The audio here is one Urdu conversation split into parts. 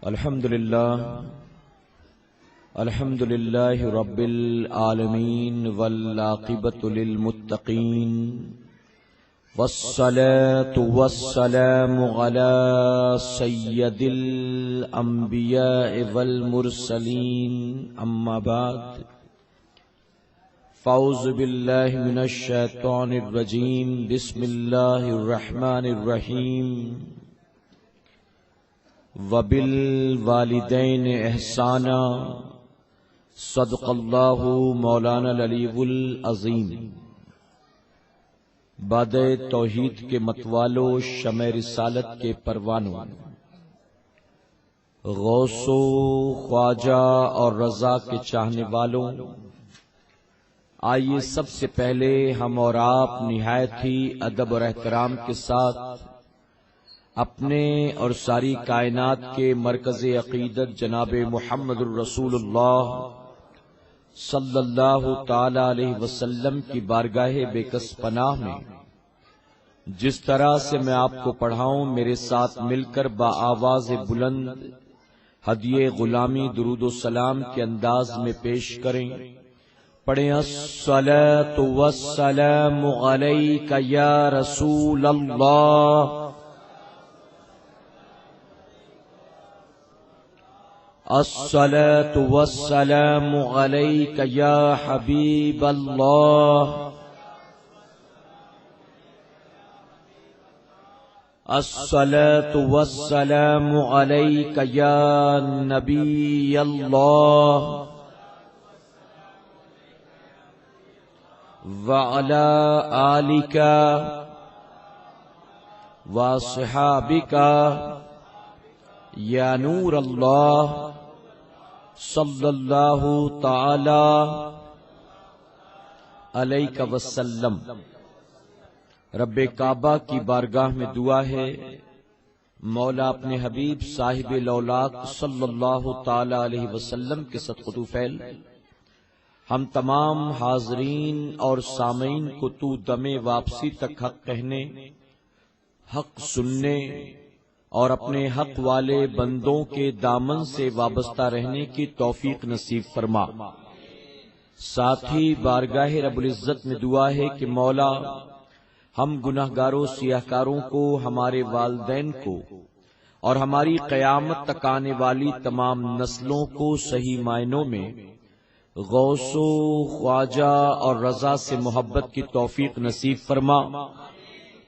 الحمد للہ رب العالمین والعاقبۃ للمتقین والصلاة والسلام علی سید الانبیاء والمرسلین اما بعد فاعوذ باللہ من الشیطان الرجیم بسم اللہ الرحمن الرحیم وبالوالدین احسانا صدق اللہ مولانا العلی العظیم۔ باد توحید کے متوالو، شمع رسالت کے پروانوں، غوث و خواجہ اور رضا کے چاہنے والوں، آئیے سب سے پہلے ہم اور آپ نہایت ہی ادب اور احترام کے ساتھ اپنے اور ساری کائنات کے مرکز عقیدت جناب محمد الرسول اللہ صلی اللہ تعالی علیہ وسلم کی بارگاہ بے کس پناہ میں جس طرح سے میں آپ کو پڑھاؤں میرے ساتھ مل کر بآواز بلند ہدیے غلامی درود و سلام کے انداز میں پیش کریں۔ پڑھیں الصلاۃ والسلام علیک یا رسول اللہ، الصلاۃ والسلام علیک یا حبیب اللہ، الصلاۃ والسلام علیک یا نبی اللہ، وعلی آلک واصحابک یا نور اللہ صلی اللہ تعالی علیہ وسلم۔ رب کعبہ کی بارگاہ میں دعا ہے، مولا اپنے حبیب صاحب لولاک صلی اللہ تعالی علیہ وسلم کے صدقۃ فعل ہم تمام حاضرین اور سامعین کو تو دم واپسی تک حق کہنے، حق سننے اور اپنے حق والے بندوں کے دامن سے وابستہ رہنے کی توفیق نصیب فرما۔ ساتھ ہی بارگاہ رب العزت میں دعا ہے کہ مولا ہم گناہگاروں سیاہکاروں کو، ہمارے والدین کو اور ہماری قیامت تک آنے والی تمام نسلوں کو صحیح معنوں میں غوث و خواجہ اور رضا سے محبت کی توفیق نصیب فرما،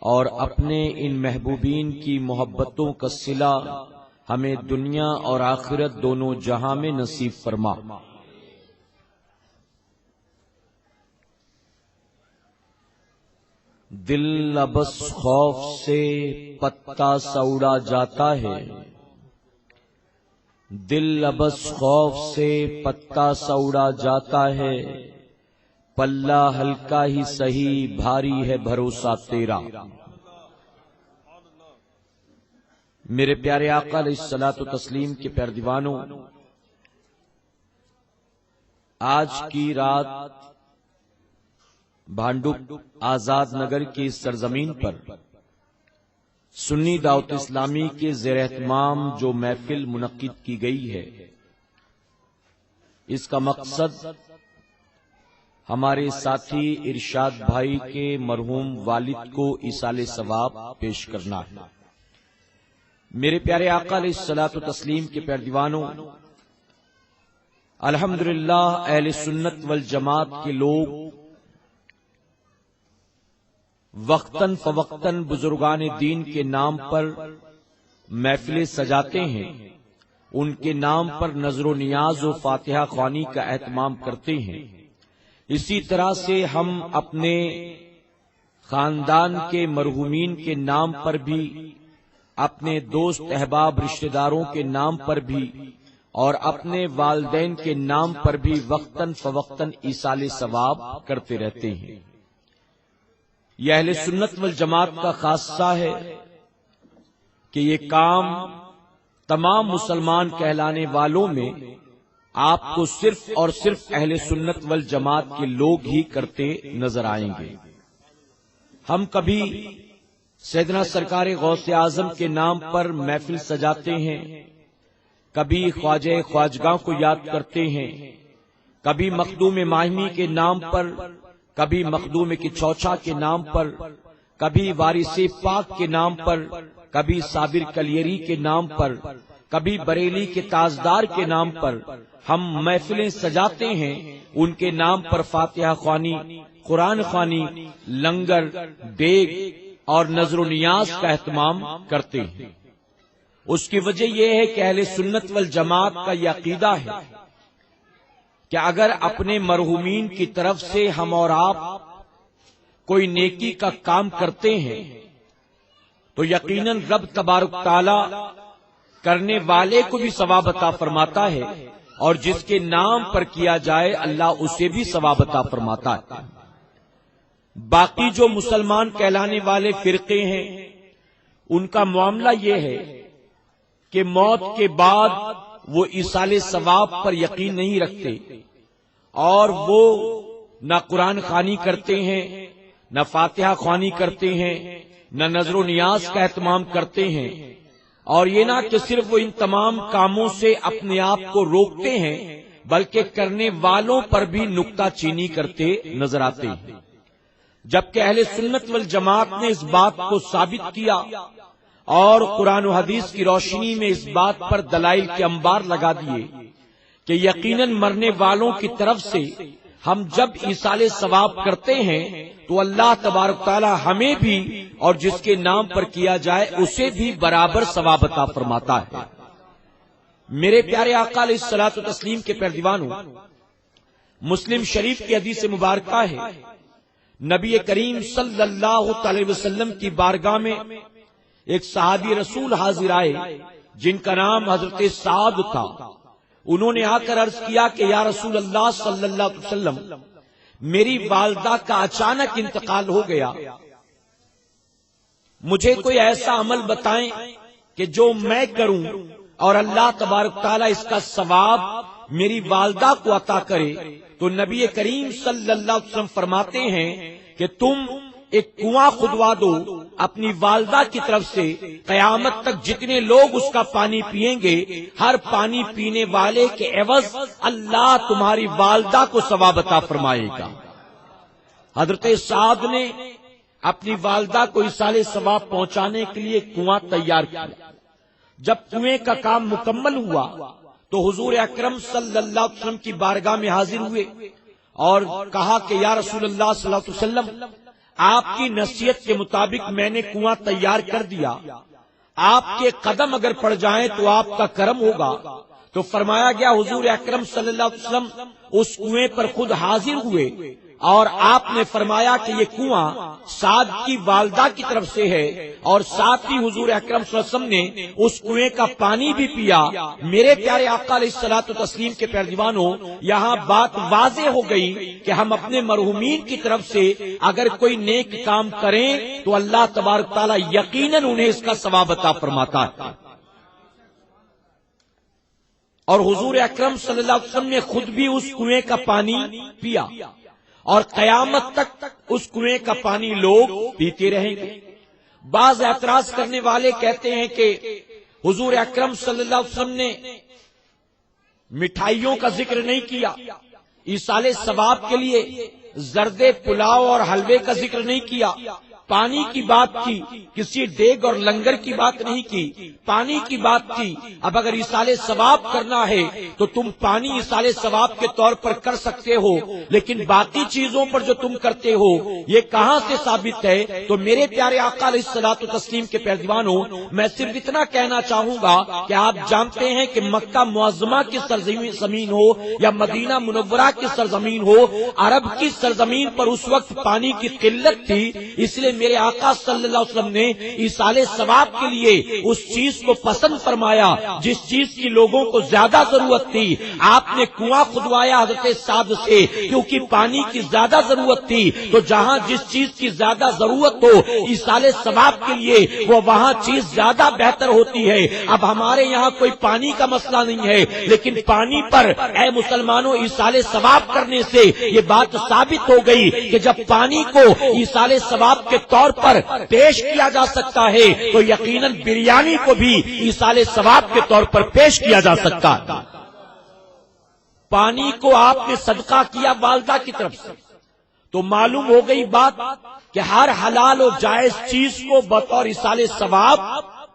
اور اپنے ان محبوبین کی محبتوں کا صلہ ہمیں دنیا اور آخرت دونوں جہاں میں نصیب فرما۔ دل بس خوف سے پتا سا اڑا جاتا ہے، دل بس خوف سے پتا سا اڑا جاتا ہے، پلہ ہلکا ہی سہی بھاری ہے بھروسہ تیرا۔ میرے پیارے آقا علیہ الصلوۃ والتسلیم کے پیارے دیوانوں، آج کی رات بھانڈوپ آزاد نگر کی سرزمین پر سنی دعوت اسلامی کے زیر اہتمام جو محفل منعقد کی گئی ہے، اس کا مقصد ہمارے ساتھی ارشاد بھائی کے مرحوم والد کو ایصال ثواب پیش کرنا ہے۔ میرے پیارے آقا علیہ الصلوۃ والتسلیم کے پیارے دیوانوں، الحمدللہ اہل سنت والجماعت کے لوگ وقتاً فوقتاً بزرگان دین کے نام پر محفلیں سجاتے ہیں، ان کے نام پر نظر و نیاز و فاتحہ خوانی کا اہتمام کرتے ہیں۔ اسی طرح سے ہم اپنے خاندان کے مرحومین کے نام پر بھی، اپنے دوست احباب رشتہ داروں کے نام پر بھی اور اپنے والدین کے نام پر بھی وقتاً فوقتاً ایصال ثواب کرتے رہتے ہیں۔ یہ اہل سنت والجماعت کا خاصہ ہے کہ یہ کام تمام مسلمان کہلانے والوں میں آپ کو صرف اور صرف اہل سنت والجماعت کے لوگ ہی کرتے نظر آئیں گے۔ ہم کبھی سیدنا سرکار غوث اعظم کے نام پر محفل سجاتے ہیں، کبھی خواجہ خواجگاں کو یاد کرتے ہیں، کبھی مخدوم ماہمی کے نام پر، کبھی مخدوم کی چوچا کے نام پر، کبھی وارث پاک کے نام پر، کبھی صابر کلیری کے نام پر، کبھی بریلی کے تاجدار کے نام پر ہم محفلیں سجاتے ہیں، ان کے نام پر فاتحہ خوانی، قرآن خوانی، لنگر، دیگ اور نظر و نیاز کا اہتمام کرتے ہیں۔ اس کی وجہ یہ ہے کہ اہل سنت والجماعت کا یہ عقیدہ ہے کہ اگر اپنے مرحومین کی طرف سے ہم اور آپ کوئی نیکی کا کام کرتے ہیں تو یقیناً رب تبارک تعالی کرنے والے کو بھی ثواب عطا فرماتا ہے، اور جس کے نام پر کیا جائے اللہ اسے بھی ثواب عطا فرماتا ہے۔ باقی جو مسلمان کہلانے والے فرقے ہیں ان کا معاملہ یہ ہے کہ موت کے بعد وہ ایصال ثواب پر یقین نہیں رکھتے، اور وہ نہ قرآن خوانی کرتے ہیں، نہ فاتحہ خوانی کرتے ہیں، نہ نظر و نیاز کا اہتمام کرتے ہیں، اور یہ نہ کہ صرف وہ ان تمام کاموں سے اپنے آپ کو روکتے ہیں بلکہ کرنے والوں پر بھی نکتہ چینی کرتے نظر آتے ہیں۔ جبکہ اہل سنت والجماعت نے اس بات کو ثابت کیا اور قرآن و حدیث کی روشنی میں اس بات پر دلائل کے انبار لگا دیے کہ یقیناً مرنے والوں کی طرف سے ہم جب ایصال ثواب کرتے ہیں تو اللہ تبارک تعالی ہمیں بھی اور جس کے نام پر کیا جائے اسے بھی برابر ثواب عطا فرماتا ہے۔ میرے پیارے آقا علیہ الصلوۃ والتسلیم کے پیروانوں، مسلم شریف کی حدیث مبارکہ ہے، نبی کریم صلی اللہ علیہ وسلم کی بارگاہ میں ایک صحابی رسول حاضر آئے جن کا نام حضرت سعد تھا۔ انہوں نے آ کر عرض کیا کہ یا رسول اللہ صلی اللہ علیہ وسلم، میری والدہ کا اچانک انتقال ہو گیا، مجھے کوئی ایسا عمل بتائیں کہ جو میں کروں اور اللہ تبارک تعالیٰ اس کا ثواب میری والدہ کو عطا کرے۔ تو نبی کریم صلی اللہ علیہ وسلم فرماتے ہیں کہ تم ایک کنواں کھدوا دو اپنی والدہ کی طرف سے، قیامت تک جتنے لوگ اس کا پانی پیئیں گے ہر پانی پینے والے کے عوض اللہ تمہاری والدہ کو ثواب عطا فرمائے گا۔ حضرت سعد نے اپنی والدہ کو ایصال ثواب پہنچانے کے لیے کنواں تیار کیا۔ جب کنویں کا کام مکمل ہوا تو حضور اکرم صلی اللہ علیہ وسلم کی بارگاہ میں حاضر ہوئے اور کہا کہ یا رسول اللہ صلی اللہ علیہ وسلم، آپ کی نصیحت کے مطابق میں نے کنواں تیار کر دیا، آپ کے قدم اگر پڑ جائیں تو آپ کا کرم ہوگا۔ تو فرمایا گیا حضور اکرم صلی اللہ علیہ وسلم اس کنویں پر خود حاضر ہوئے اور آپ نے فرمایا کہ یہ کنواں سعد کی والدہ کی طرف سے ہے، اور ساتھ ہی حضور اکرم صلی اللہ علیہ وسلم نے اس کنویں کا پانی بھی پیا۔ میرے پیارے آقا علیہ الصلوۃ والتسلیم کے پیروانوں، یہاں بات واضح ہو گئی کہ ہم اپنے مرحومین کی طرف سے اگر کوئی نیک کام کریں تو اللہ تبارک تعالیٰ یقیناً انہیں اس کا ثواب عطا فرماتا ہے۔ اور حضور اکرم صلی اللہ علیہ وسلم نے خود بھی اس کنویں کا پانی پیا، اور قیامت تک اس کنویں کا پانی لوگ پیتے رہیں گے۔ بعض اعتراض کرنے والے کہتے ہیں کہ حضور اکرم صلی اللہ علیہ وسلم نے مٹھائیوں کا ذکر نہیں کیا، ایصال ثواب کے لیے زرد پلاؤ اور حلوے کا ذکر نہیں کیا، پانی کی بات کی، کسی دیگ اور لنگر کی بات نہیں کی، پانی کی بات کی۔ اب اگر ایصال ثواب کرنا ہے تو تم پانی ایصال ثواب کے طور پر کر سکتے ہو، لیکن باقی چیزوں پر جو تم کرتے ہو یہ کہاں سے ثابت ہے؟ تو میرے پیارے آقا علیہ الصلوۃ والتسلیم کے پیروانوں، میں صرف اتنا کہنا چاہوں گا کہ آپ جانتے ہیں کہ مکہ معظمہ کی سرزمین ہو یا مدینہ منورہ کی سرزمین ہو، عرب کی سرزمین پر اس وقت پانی کی قلت تھی، اس لیے میرے آقا صلی اللہ علیہ وسلم نے ایصال ثواب کے لیے اس چیز کو پسند فرمایا جس چیز کی لوگوں کو زیادہ ضرورت تھی۔ آپ نے کنواں کھدوایا حضرت سعد سے کیونکہ پانی کی زیادہ ضرورت تھی، تو جہاں جس چیز کی زیادہ ضرورت ہو ایصال ثواب کے لیے وہ وہاں چیز زیادہ بہتر ہوتی ہے۔ اب ہمارے یہاں کوئی پانی کا مسئلہ نہیں ہے، لیکن پانی پر اے مسلمانوں ایصال ثواب کرنے سے یہ بات ثابت ہو گئی کہ جب پانی کو ایصال ثواب کے طور پر پیش کیا جا سکتا ہے تو یقیناً بریانی کو بھی ایصال ثواب کے طور پر پیش کیا جا سکتا ہے۔ پانی کو آپ نے صدقہ کیا والدہ کی طرف سے تو معلوم ہو گئی بات کہ ہر حلال و جائز چیز کو بطور ایصال ثواب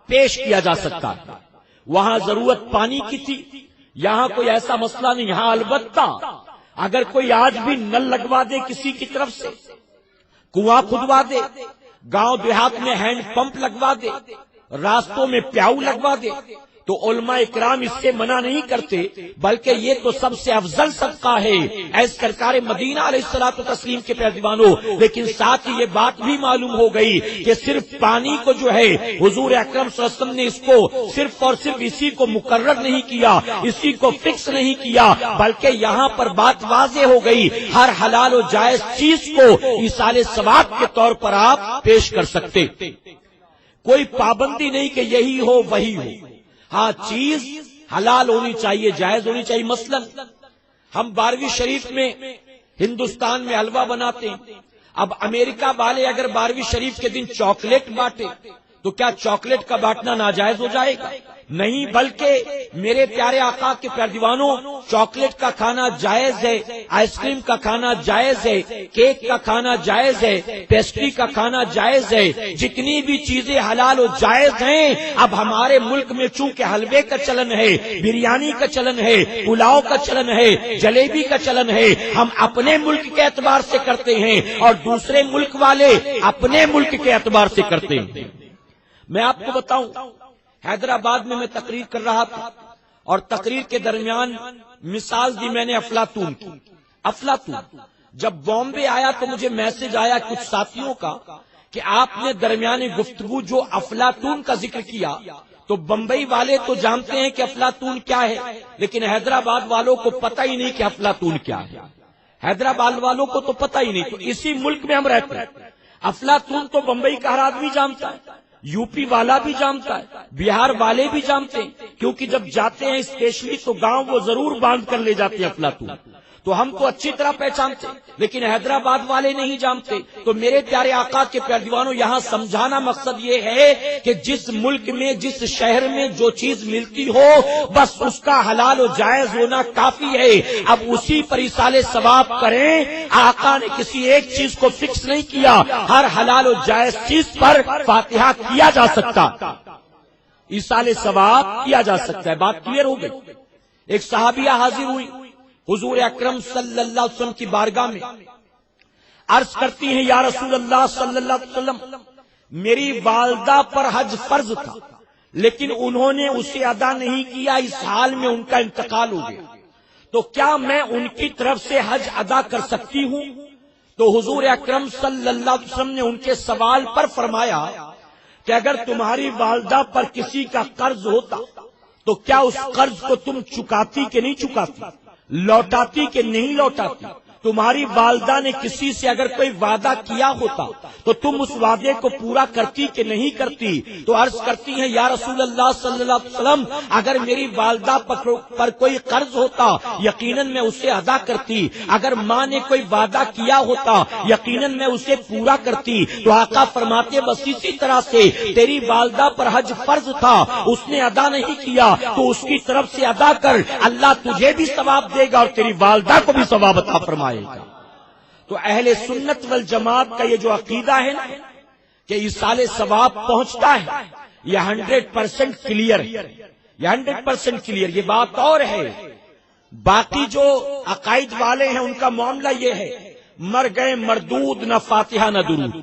پیش کیا جا سکتا ہے۔ وہاں ضرورت پانی کی تھی، یہاں کوئی ایسا مسئلہ نہیں۔ یہاں البتہ اگر کوئی آج بھی نل لگوا دے کسی کی طرف سے، کنواں کھدوا دے، گاؤں دیہات میں ہینڈ پمپ لگوا دے، راستوں میں پیاؤ لگوا دے تو علماء اکرام اس سے منع نہیں کرتے، بلکہ یہ تو سب سے افضل صدقہ ہے اے سرکار مدینہ علیہ الصلوۃ والتسلیم کے پیروانوں۔ لیکن ساتھ ہی یہ بات بھی معلوم ہو گئی کہ صرف پانی کو جو ہے حضور اکرم صلی اللہ علیہ وسلم نے اس کو صرف اور صرف اسی کو مقرر نہیں کیا، اسی کو فکس نہیں کیا، بلکہ یہاں پر بات واضح ہو گئی ہر حلال و جائز چیز کو ایصال ثواب کے طور پر آپ پیش کر سکتے، کوئی پابندی نہیں کہ یہی ہو وہی ہو۔ ہاں چیز حلال ہونی چاہیے، جائز ہونی چاہیے۔ مثلا ہم 12ویں شریف میں ہندوستان میں حلوہ بناتے ہیں، اب امریکہ والے اگر 12ویں شریف کے دن چاکلیٹ بانٹے تو کیا چاکلیٹ کا بانٹنا ناجائز ہو جائے گا؟ نہیں، بلکہ میرے پیارے آقا کے پیروانوں چاکلیٹ کا کھانا جائز ہے، آئس کریم کا کھانا جائز ہے، کیک کا کھانا جائز ہے، پیسٹری کا کھانا جائز ہے، جتنی بھی چیزیں حلال و جائز ہیں۔ اب ہمارے ملک میں چونکہ حلوے کا چلن ہے، بریانی کا چلن ہے، پلاؤ کا چلن ہے، جلیبی کا چلن ہے، ہم اپنے ملک کے اعتبار سے کرتے ہیں اور دوسرے ملک والے اپنے ملک کے اعتبار سے کرتے ہیں۔ میں آپ کو بتاؤں، حیدرآباد میں تقریر کر رہا تھا اور تقریر کے درمیان مثال دی میں نے افلاطون کی۔ افلاطون جب بامبے آیا تو مجھے میسج آیا کچھ ساتھیوں کا کہ آپ نے درمیان گفتگو جو افلاطون کا ذکر کیا تو بمبئی والے تو جانتے ہیں کہ افلاطون کیا ہے، لیکن حیدرآباد والوں کو پتہ ہی نہیں کہ افلاطون کیا ہے۔ حیدرآباد والوں کو تو پتہ ہی نہیں، تو اسی ملک میں ہم رہتے ہیں۔ افلاطون تو بمبئی کا ہر آدمی جانتا ہے، یو پی والا بھی جانتا ہے، بہار والے بھی جانتے ہیں، کیونکہ جب جاتے ہیں اسپیشلی تو گاؤں وہ ضرور باندھ کر لے جاتے ہیں افلاطون، تو ہم کو اچھی طرح پہچانتے، لیکن حیدرآباد والے نہیں جانتے۔ تو میرے پیارے آقا کے پیروانوں، یہاں سمجھانا مقصد یہ ہے کہ جس ملک میں جس شہر میں جو چیز ملتی ہو بس اس کا حلال و جائز ہونا کافی ہے۔ اب اسی پر ایصال ثواب کریں۔ آقا نے کسی ایک چیز کو فکس نہیں کیا، ہر حلال و جائز چیز پر فاتحہ کیا جا سکتا، ایصال ثواب کیا جا سکتا ہے۔ بات کلیئر ہو گئی؟ ایک صحابیہ حاضر ہوئی حضور اکرم صلی اللہ علیہ وسلم کی بارگاہ میں، عرض کرتی ہیں یا رسول اللہ صلی اللہ علیہ وسلم، میری والدہ پر حج فرض تھا لیکن انہوں نے اسے ادا نہیں کیا، اس حال میں ان کا انتقال ہو گیا، تو کیا میں ان کی طرف سے حج ادا کر سکتی ہوں؟ تو حضور اکرم صلی اللہ علیہ وسلم نے ان کے سوال پر فرمایا کہ اگر تمہاری والدہ پر کسی کا قرض ہوتا تو کیا اس قرض کو تم چکاتی کہ نہیں چکاتی، لوٹاتی کہ نہیں لوٹاتی؟ تمہاری والدہ نے کسی سے اگر کوئی وعدہ کیا ہوتا تو تم اس وعدے کو پورا کرتی کہ نہیں کرتی؟ تو عرض کرتی ہیں یا رسول اللہ صلی اللہ علیہ وسلم، اگر میری والدہ پر کوئی قرض ہوتا یقیناً میں اسے ادا کرتی، اگر ماں نے کوئی وعدہ کیا ہوتا یقیناً میں اسے پورا کرتی۔ تو آقا فرماتے بس اسی طرح سے تیری والدہ پر حج فرض تھا، اس نے ادا نہیں کیا تو اس کی طرف سے ادا کر، اللہ تجھے بھی ثواب دے گا اور تیری والدہ کو بھی ثواب عطا فرمائے۔ تو اہل سنت والجماعت کا یہ جو عقیدہ ہے نا کہ ایصال ثواب پہنچتا ہے، یہ 100% کلیئر ہے، یہ 100% کلیئر۔ یہ بات اور ہے، باقی جو عقائد والے ہیں ان کا معاملہ یہ ہے مر گئے مردود، نہ فاتحہ نہ درود،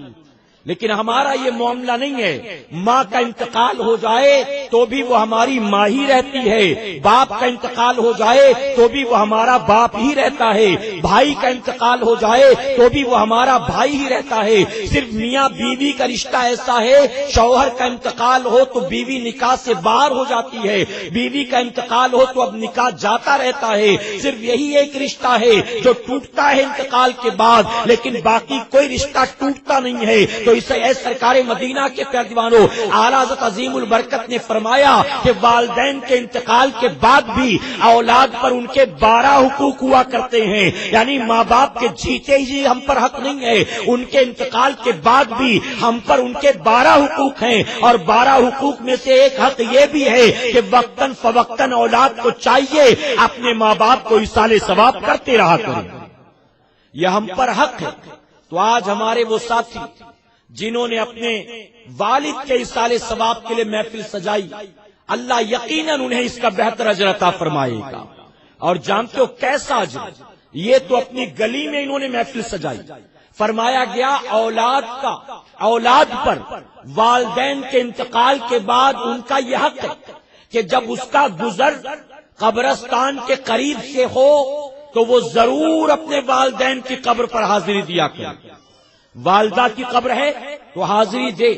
لیکن ہمارا یہ معاملہ نہیں ہے۔ ماں کا انتقال ہو جائے تو بھی وہ ہماری ماں ہی رہتی ہے، باپ کا انتقال ہو جائے تو بھی وہ ہمارا باپ ہی رہتا ہے، بھائی کا انتقال ہو جائے تو بھی وہ ہمارا بھائی ہی رہتا ہے۔ صرف میاں بیوی کا رشتہ ایسا ہے، شوہر کا انتقال ہو تو بیوی نکاح سے باہر ہو جاتی ہے، بیوی کا انتقال ہو تو اب نکاح جاتا رہتا ہے۔ صرف یہی ایک رشتہ ہے جو ٹوٹتا ہے انتقال کے بعد، لیکن باقی کوئی رشتہ ٹوٹتا نہیں ہے۔ تو اسے اے سرکار مدینہ کے پیروانوں، اعلیٰ حضرت عظیم البرکت نے فرمایا کہ والدین کے انتقال کے بعد بھی اولاد پر ان کے 12 حقوق ہوا کرتے ہیں، یعنی ماں باپ کے جیتے ہی ہم پر حق نہیں ہے، ان کے انتقال کے بعد بھی ہم پر ان کے 12 حقوق ہیں، اور 12 حقوق میں سے ایک حق یہ بھی ہے کہ وقتاً فوقتاً اولاد کو چاہیے اپنے ماں باپ کو ایصال ثواب کرتے رہا کریں، یہ ہم پر حق ہے۔ تو آج ہمارے وہ ساتھی جنہوں نے اپنے والد کے ایصال ثواب کے لیے محفل سجائی، اللہ یقیناً انہیں اس کا بہتر اجر عطا فرمائے گا۔ اور جانتے ہو کیسا اجر؟ یہ تو اپنی گلی میں انہوں نے محفل سجائی، فرمایا گیا اولاد پر والدین کے انتقال کے بعد ان کا یہ حق ہے کہ جب اس کا گزر قبرستان کے قریب سے ہو تو وہ ضرور اپنے والدین کی قبر پر حاضری دیا کرے۔ والدہ کی قبر ہے تو حاضری دے،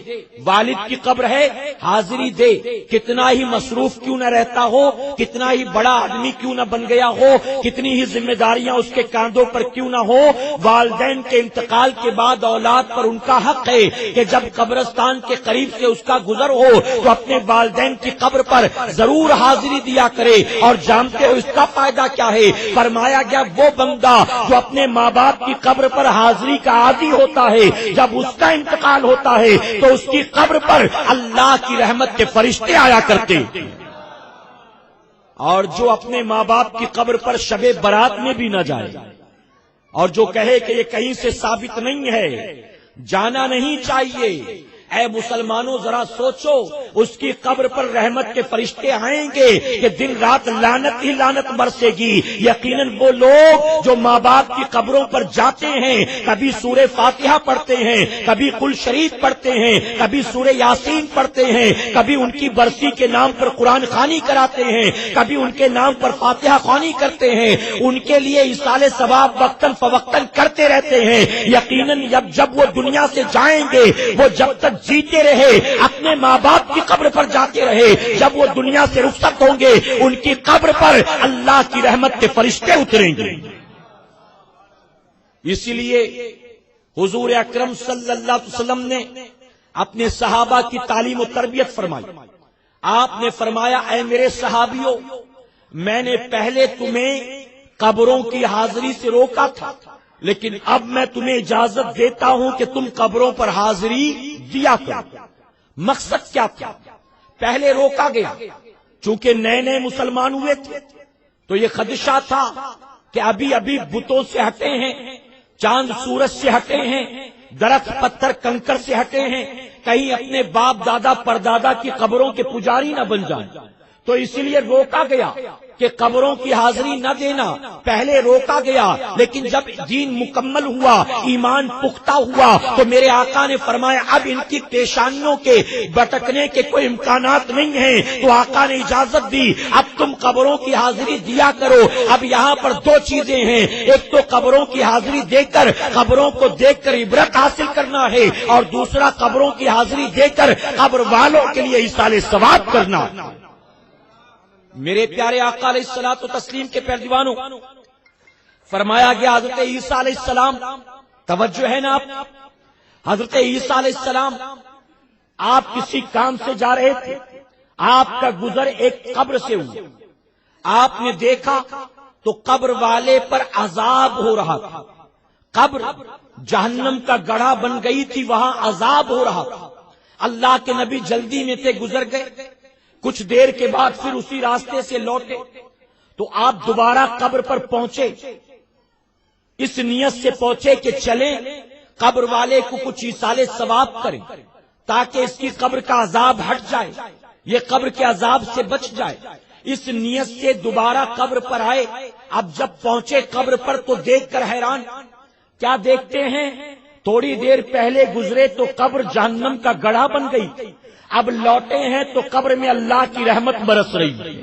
والد کی قبر ہے حاضری دے، کتنا ہی مصروف کیوں نہ رہتا ہو، کتنا ہی بڑا آدمی کیوں نہ بن گیا ہو، کتنی ہی ذمہ داریاں اس کے کاندھوں پر کیوں نہ ہو، والدین کے انتقال کے بعد اولاد پر ان کا حق ہے کہ جب قبرستان کے قریب سے اس کا گزر ہو تو اپنے والدین کی قبر پر ضرور حاضری دیا کرے۔ اور جانتے ہو اس کا فائدہ کیا ہے؟ فرمایا گیا وہ بندہ جو اپنے ماں باپ کی قبر پر حاضری کا عادی ہوتا ہے، جب اس کا انتقال ہوتا ہے تو اس کی قبر پر اللہ کی رحمت کے فرشتے آیا کرتے، اور جو اپنے ماں باپ کی قبر پر شب برات میں بھی نہ جائے اور جو کہے کہ یہ کہیں سے ثابت نہیں ہے، جانا نہیں چاہیے، اے مسلمانوں ذرا سوچو، اس کی قبر پر رحمت کے فرشتے آئیں گے کہ دن رات لعنت ہی لعنت برسے گی۔ یقیناً وہ لوگ جو ماں باپ کی قبروں پر جاتے ہیں، کبھی سورہ فاتحہ پڑھتے ہیں، کبھی قل شریف پڑھتے ہیں، کبھی سورہ یاسین پڑھتے ہیں، کبھی ان کی برسی کے نام پر قرآن خوانی کراتے ہیں، کبھی ان کے نام پر فاتحہ خوانی کرتے ہیں، ان کے لیے ایصال ثواب وقتاً فوقتاً کرتے رہتے ہیں، یقیناً جب وہ دنیا سے جائیں گے، وہ جب تک جیتے رہے اپنے ماں باپ کی قبر پر جاتے رہے، جب وہ دنیا سے رخصت ہوں گے ان کی قبر پر اللہ کی رحمت کے فرشتے اتریں گے۔ اسی لیے حضور اکرم صلی اللہ علیہ وسلم نے اپنے صحابہ کی تعلیم و تربیت فرمائی۔ آپ نے فرمایا اے میرے صحابیوں، میں نے پہلے تمہیں قبروں کی حاضری سے روکا تھا، لیکن اب میں تمہیں اجازت دیتا ہوں کہ تم قبروں پر حاضری دیا کرو۔ مقصد کیا تھا؟ پہلے روکا گیا چونکہ نئے نئے مسلمان ہوئے تھے تو یہ خدشہ تھا کہ ابھی بتوں سے ہٹے ہیں، چاند سورج سے ہٹے ہیں، درخت پتھر کنکر سے ہٹے ہیں، کہیں اپنے باپ دادا پردادا کی قبروں کے پجاری نہ بن جائیں، تو اسی لیے روکا گیا کہ قبروں کی حاضری نہ دینا، پہلے روکا گیا۔ لیکن جب دین مکمل ہوا، ایمان پختہ ہوا، تو میرے آقا نے فرمایا اب ان کی پیشانیوں کے بٹکنے کے کوئی امکانات نہیں ہیں، تو آقا نے اجازت دی اب تم قبروں کی حاضری دیا کرو۔ اب یہاں پر دو چیزیں ہیں، ایک تو قبروں کی حاضری دے کر قبروں کو دیکھ کر عبرت حاصل کرنا ہے، اور دوسرا قبروں کی حاضری دے کر قبر والوں کے لیے ایصال ثواب کرنا۔ میرے پیارے آقا علیہ الصلوۃ والتسلیم کے پیروانوں، فرمایا گیا حضرت عیسیٰ علیہ السلام، توجہ ہے نا آپ، حضرت عیسیٰ علیہ السلام آپ کسی کام سے جا رہے تھے، آپ کا گزر ایک قبر سے ہوا، آپ نے دیکھا تو قبر والے پر عذاب ہو رہا تھا، قبر جہنم کا گڑھا بن گئی تھی، وہاں عذاب ہو رہا تھا۔ اللہ کے نبی جلدی میں تھے، گزر گئے، کچھ دیر کے بعد پھر اسی راستے سے لوٹے تو آپ دوبارہ قبر پر پہنچے، اس نیت سے پہنچے کہ چلیں قبر والے کو کچھ ایصال ثواب کریں تاکہ اس کی قبر کا عذاب ہٹ جائے، یہ قبر کے عذاب سے بچ جائے۔ اس نیت سے دوبارہ قبر پر آئے، اب جب پہنچے قبر پر تو دیکھ کر حیران، کیا دیکھتے ہیں؟ تھوڑی دیر پہلے گزرے تو قبر جہنم کا گڑھا بن گئی، اب لوٹے ہیں تو قبر میں اللہ کی رحمت برس رہی ہے،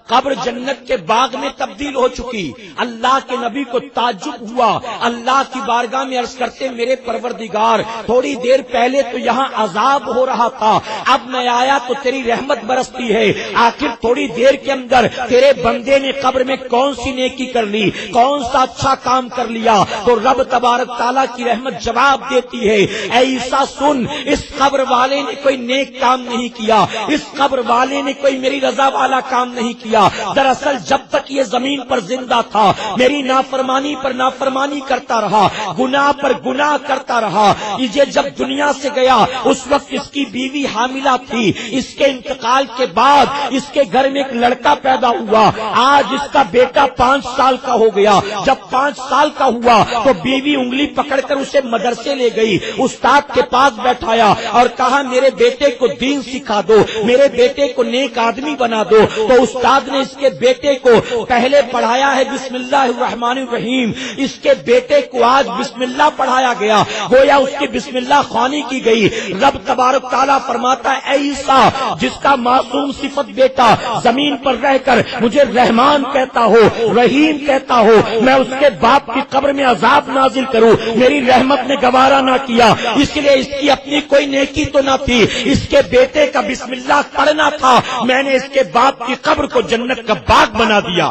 قبر جنت کے باغ میں تبدیل ہو چکی۔ اللہ کے نبی کو تعجب ہوا، اللہ کی بارگاہ میں عرض کرتے میرے پروردگار تھوڑی دیر پہلے تو یہاں عذاب ہو رہا تھا، اب میں آیا تو تیری رحمت برستی ہے، آخر تھوڑی دیر کے اندر تیرے بندے نے قبر میں کون سی نیکی کر لی، کون سا اچھا کام کر لیا؟ تو رب تبارک تعالیٰ کی رحمت جواب دیتی ہے، اے عیسیٰ سن، اس قبر والے نے کوئی نیک کام نہیں کیا، اس قبر والے نے کوئی میری رضا والا کام نہیں کیا۔ دراصل جب تک یہ زمین پر زندہ تھا میری نافرمانی پر نافرمانی کرتا رہا، گناہ پر گناہ کرتا رہا۔ یہ جب دنیا سے گیا اس وقت اس کی بیوی حاملہ تھی، اس کے انتقال کے بعد اس کے گھر میں ایک لڑکا پیدا ہوا، آج اس کا بیٹا 5 سال کا ہو گیا۔ جب 5 سال کا ہوا تو بیوی انگلی پکڑ کر اسے مدرسے لے گئی، استاد کے پاس بیٹھایا اور کہا میرے بیٹے کو دین سکھا دو، میرے بیٹے کو نیک آدمی بنا دو۔ تو استاد نے اس کے بیٹے کو پہلے پڑھایا ہے بسم اللہ الرحمن الرحیم، اس کے بیٹے کو آج بسم اللہ پڑھایا گیا، گویا اس کی بسم اللہ خوانی کی گئی۔ رب تبارک تعالیٰ فرماتا ہے اے عیسیٰ جس کا معصوم صفت بیٹا زمین پر رہ کر مجھے رحمان کہتا ہو، رحیم کہتا ہو، میں اس کے باپ کی قبر میں عذاب نازل کروں، میری رحمت نے گوارا نہ کیا، اس لیے اس کی اپنی کوئی نیکی تو نہ تھی، اس کے بیٹے کا بسم اللہ پڑھنا تھا، میں نے اس کے باپ کی قبر کو جنت کا باغ بنا دیا۔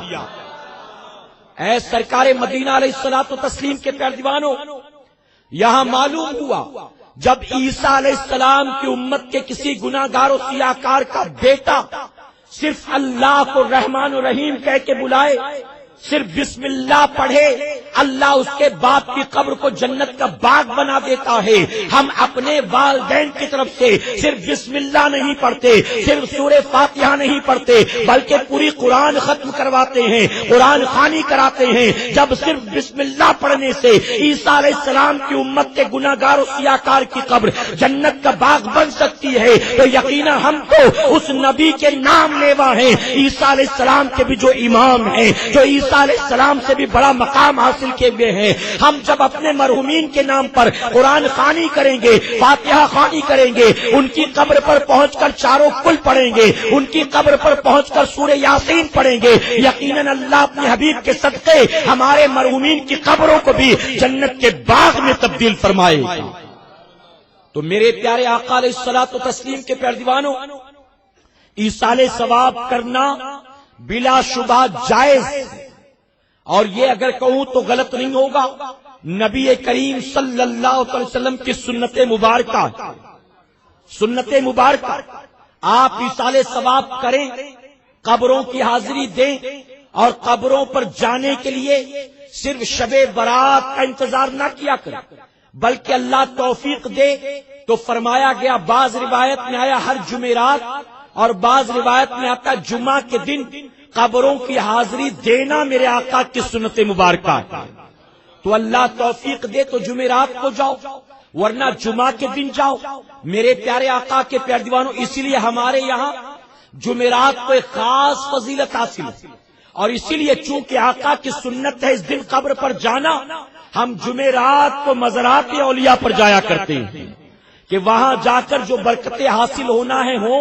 اے سرکار مدینہ علیہ الصلوۃ والتسلیم کے پیارے دیوانوں، یہاں معلوم ہوا جب عیسیٰ علیہ السلام کی امت کے کسی گناہگار و سیاہکار کا بیٹا صرف اللہ کو رحمان و رحیم کہہ کے بلائے، صرف بسم اللہ پڑھے، اللہ اس کے باپ کی قبر کو جنت کا باغ بنا دیتا ہے۔ ہم اپنے والدین کی طرف سے صرف بسم اللہ نہیں پڑھتے، صرف سورہ فاتحہ نہیں پڑھتے، بلکہ پوری قرآن ختم کرواتے ہیں، قرآن خوانی کراتے ہیں۔ جب صرف بسم اللہ پڑھنے سے عیسیٰ علیہ السلام کی امت کے گناہگار و سیاہکار کی قبر جنت کا باغ بن سکتی ہے، تو یقینا ہم تو اس نبی کے نام لیوا ہیں، عیسیٰ علیہ السلام کے بھی جو امام ہیں، جو عیسیٰ علیہ السلام سے بھی بڑا مقام حاصل کیے ہوئے ہیں۔ ہم جب اپنے مرحومین کے نام پر قرآن خوانی کریں گے، فاتحہ خوانی کریں گے، ان کی قبر پر پہنچ کر چاروں کل پڑھیں گے، ان کی قبر پر پہنچ کر سورہ یاسین پڑھیں گے، یقیناً اللہ اپنے حبیب کے صدقے ہمارے مرحومین کی قبروں کو بھی جنت کے باغ میں تبدیل فرمائے گا۔ تو میرے پیارے آقا علیہ الصلوۃ والتسلیم کے پیارے دیوانوں، ایصال ثواب کرنا بلا شبہ جائز، اور یہ اگر کہوں تو غلط نہیں ہوگا، نبی کریم صلی اللہ علیہ وسلم کی سنت مبارکہ آپ ایصال ثواب کریں، قبروں کی حاضری دیں، اور قبروں پر جانے کے لیے صرف شب برات کا انتظار نہ کیا کریں، بلکہ اللہ توفیق دے تو فرمایا گیا، بعض روایت میں آیا ہر جمعرات، اور بعض روایت میں آتا جمعہ کے دن قبروں کی حاضری دینا میرے آقا کی سنت مبارکہ ہے۔ تو اللہ توفیق دے تو جمعرات کو جاؤ، ورنہ جمعہ کے دن جاؤ۔ میرے پیارے آقا کے پیارے دیوانوں، اسی لیے ہمارے یہاں جمعرات کو ایک خاص فضیلت حاصل ہے، اور اسی لیے چونکہ آقا کی سنت ہے اس دن قبر پر جانا، ہم جمعرات کو مزارات اولیاء پر جایا کرتے ہیں کہ وہاں جا کر جو برکتیں حاصل ہونا ہے ہو،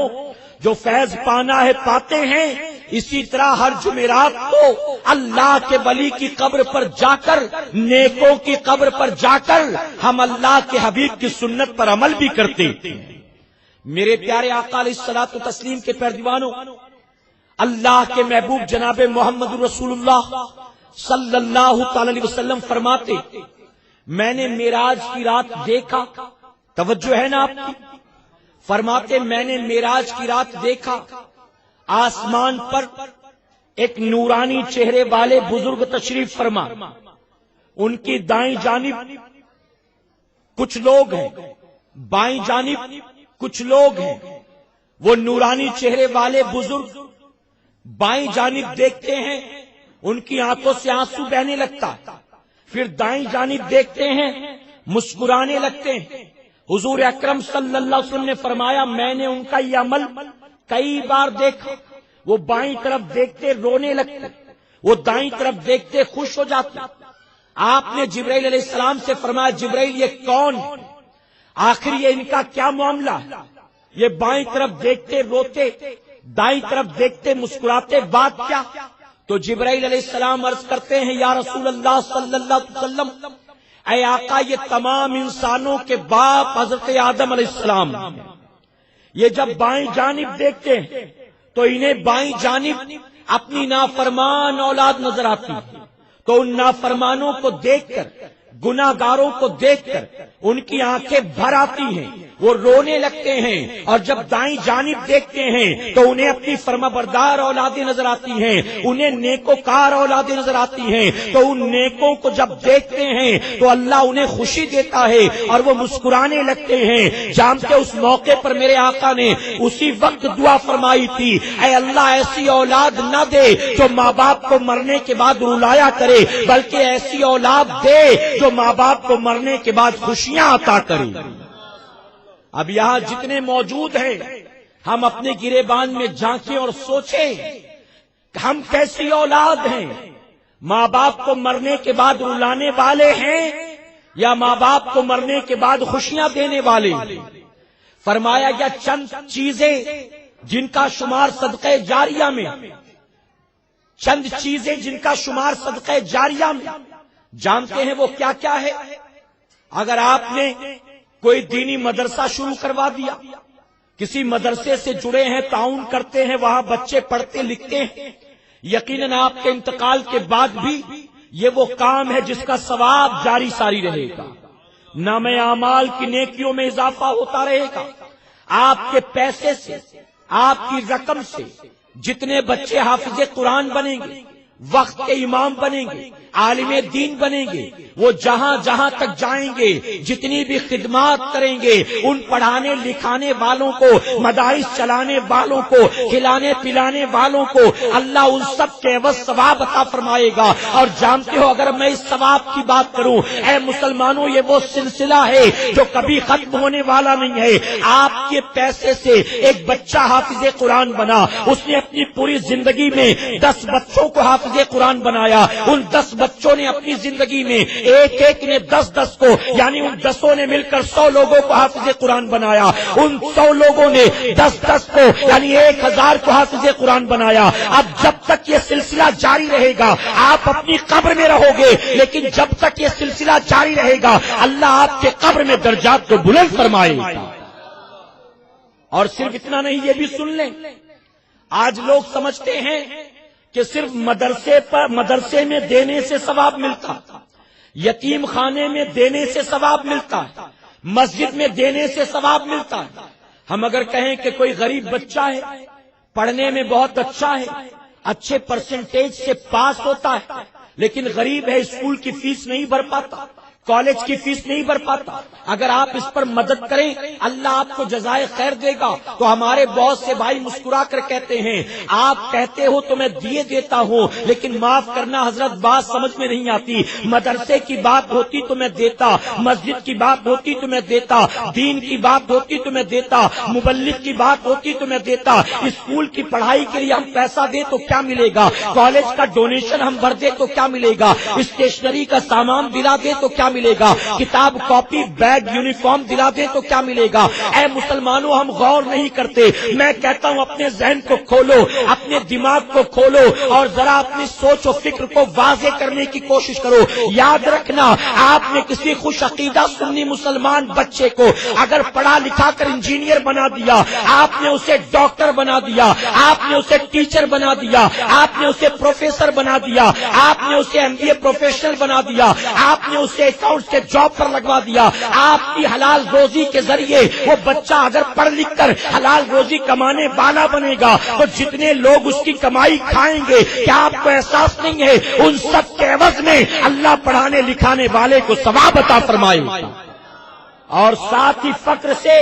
جو فیض پانا ہے پاتے ہیں۔ اسی طرح ہر جمعرات کو اللہ کے ولی کی قبر پر جا کر، نیکوں کی قبر پر جا کر ہم اللہ کے حبیب کی سنت پر عمل بھی کرتے ہیں۔ میرے پیارے آقا علیہ الصلوۃ والتسلیم کے پیارے دیوانوں، اللہ کے محبوب جناب محمد رسول اللہ صلی اللہ تعالی علیہ وسلم فرماتے، میں نے معراج کی رات دیکھا، توجہ ہے نا آپ کی، فرماتے میں نے معراج کی رات دیکھا، آسمان پر ایک نورانی چہرے والے بزرگ تشریف فرما، ان کی دائیں جانب کچھ لوگ ہیں، بائیں جانب کچھ لوگ ہیں۔ وہ نورانی چہرے والے بزرگ بائیں جانب دیکھتے ہیں، ان کی آنکھوں سے آنسو بہنے لگتا، پھر دائیں جانب دیکھتے ہیں، مسکرانے لگتے ہیں۔ حضور اکرم صلی اللہ علیہ وسلم نے فرمایا، میں نے ان کا یہ عمل کئی بار دیکھا، وہ بائیں طرف دیکھتے رونے لگتے، وہ دائیں طرف دیکھتے خوش ہو جاتے۔ آپ نے جبرائیل علیہ السلام سے فرمایا، جبرائیل یہ کون ہے؟ آخر یہ ان کا کیا معاملہ ہے؟ یہ بائیں طرف دیکھتے روتے، دائیں طرف دیکھتے مسکراتے، بات کیا؟ تو جبرائیل علیہ السلام عرض کرتے ہیں یا رسول اللہ صلی اللہ علیہ وسلم، اے آقا یہ تمام انسانوں کے باپ حضرت آدم علیہ السلام، یہ جب بائیں جانب دیکھتے ہیں تو انہیں بائیں جانب اپنی نافرمان اولاد نظر آتی ہے، تو ان نافرمانوں کو دیکھ کر، گناہگاروں کو دیکھ کر ان کی آنکھیں بھر آتی ہیں، وہ رونے لگتے ہیں، اور جب دائیں جانب دیکھتے ہیں تو انہیں اپنی فرمانبردار اولادیں نظر آتی ہیں، انہیں نیکوکار اولادیں نظر آتی ہیں، تو ان نیکوں کو جب دیکھتے ہیں تو اللہ انہیں خوشی دیتا ہے اور وہ مسکرانے لگتے ہیں۔ جانتے اس موقع پر میرے آقا نے اسی وقت دعا فرمائی تھی، اے اللہ ایسی اولاد نہ دے جو ماں باپ کو مرنے کے بعد رلایا کرے، بلکہ ایسی اولاد دے جو ماں باپ کو مرنے کے بعد خوشیاں عطا کرے۔ اب یہاں جتنے موجود ہیں ہم اپنے گریبان میں جھانکیں اور سوچیں کہ ہم کیسی اولاد ہیں؟ ماں باپ کو مرنے کے بعد رلانے والے ہیں یا ماں باپ کو مرنے کے بعد خوشیاں دینے والے؟ فرمایا گیا چند چیزیں جن کا شمار صدقہ جاریہ میں، چند چیزیں جن کا شمار صدقہ جاریہ میں، جانتے ہیں وہ کیا کیا ہے؟ اگر آپ نے کوئی دینی مدرسہ شروع کروا دیا، کسی مدرسے سے جڑے ہیں، تعاون کرتے ہیں، وہاں بچے پڑھتے لکھتے ہیں، یقیناً آپ کے انتقال کے بعد بھی یہ وہ کام ہے جس کا ثواب جاری ساری رہے گا، نام اعمال کی نیکیوں میں اضافہ ہوتا رہے گا۔ آپ کے پیسے سے، آپ کی رقم سے جتنے بچے حافظ قرآن بنیں گے، وقت کے امام بنیں گے، عالم دین بنیں گے، وہ جہاں جہاں تک جائیں گے، جتنی بھی خدمات کریں گے، ان پڑھانے لکھانے والوں کو، مدارس چلانے والوں کو، کھلانے پلانے والوں کو اللہ ان سب کے عوض ثواب عطا فرمائے گا۔ اور جانتے ہو اگر میں اس ثواب کی بات کروں، اے مسلمانوں یہ وہ سلسلہ ہے جو کبھی ختم ہونے والا نہیں ہے۔ آپ کے پیسے سے ایک بچہ حافظ قرآن بنا، اس نے اپنی پوری زندگی میں 10 بچوں کو حافظ قرآن بنایا، ان 10 بچوں نے اپنی زندگی میں ایک ایک نے 10 کو، یعنی ان 10 نے مل کر 100 لوگوں کو حافظ قرآن بنایا، ان 100 لوگوں نے 10 کو یعنی 1000 کو حافظ قرآن بنایا۔ اب جب تک یہ سلسلہ جاری رہے گا آپ اپنی قبر میں رہو گے، لیکن جب تک یہ سلسلہ جاری رہے گا اللہ آپ کے قبر میں درجات کو بلند فرمائے گا۔ اور صرف اتنا نہیں، یہ بھی سن لیں، آج لوگ سمجھتے ہیں کہ صرف مدرسے میں دینے سے ثواب ملتا، یتیم خانے میں دینے سے ثواب ملتا ہے، مسجد میں دینے سے ثواب ملتا ہے۔ ہم اگر کہیں کہ کوئی غریب بچہ ہے، پڑھنے میں بہت اچھا ہے، اچھے پرسنٹیج سے پاس ہوتا ہے، لیکن غریب ہے، اسکول کی فیس نہیں بھر پاتا، کالج کی فیس نہیں بھر پاتا، اگر آپ اس پر مدد کریں اللہ آپ کو جزائے خیر دے گا۔ تو ہمارے بہت سے بھائی مسکرا کر کہتے ہیں آپ کہتے ہو تو میں دیے دیتا ہوں، لیکن معاف کرنا حضرت بات سمجھ میں نہیں آتی، مدرسے کی بات ہوتی تو میں دیتا، مسجد کی بات ہوتی تو میں دیتا، دین کی بات ہوتی تو میں دیتا، مبلغ کی بات ہوتی تو میں دیتا، اسکول کی پڑھائی کے لیے ہم پیسہ دے تو کیا ملے گا، کالج کا ڈونیشن ہم بھر دے تو کیا ملے گا، اسٹیشنری کا سامان دلا دے تو کیا ملے گا، کتاب کاپی بیگ یونیفارم دلا دے تو کیا ملے گا۔ اے مسلمانوں ہم غور نہیں کرتے، میں کہتا ہوں اپنے ذہن کو کھولو، اپنے دماغ کو کھولو اور ذرا اپنی سوچ و فکر کو واضح کرنے کی کوشش کرو۔ یاد رکھنا آپ نے کسی خوش عقیدہ سنی مسلمان بچے کو اگر پڑھا لکھا کر انجینئر بنا دیا، آپ نے اسے ڈاکٹر بنا دیا، آپ نے اسے ٹیچر بنا دیا، آپ نے اسے پروفیسر بنا دیا، آپ نے اسے MBA پروفیشنل بنا دیا، آپ نے اسے اکاؤنٹ سے جاب پر لگوا دیا، آپ کی حلال روزی کے ذریعے وہ بچہ اگر پڑھ لکھ کر حلال روزی کمانے والا بنے گا تو جتنے لوگ اس کی کمائی کھائیں گے کیا آپ کو احساس نہیں ہے ان سب کے عوض میں اللہ پڑھانے لکھانے والے کو ثواب عطا فرمائے گا۔ اور ساتھ ہی فخر سے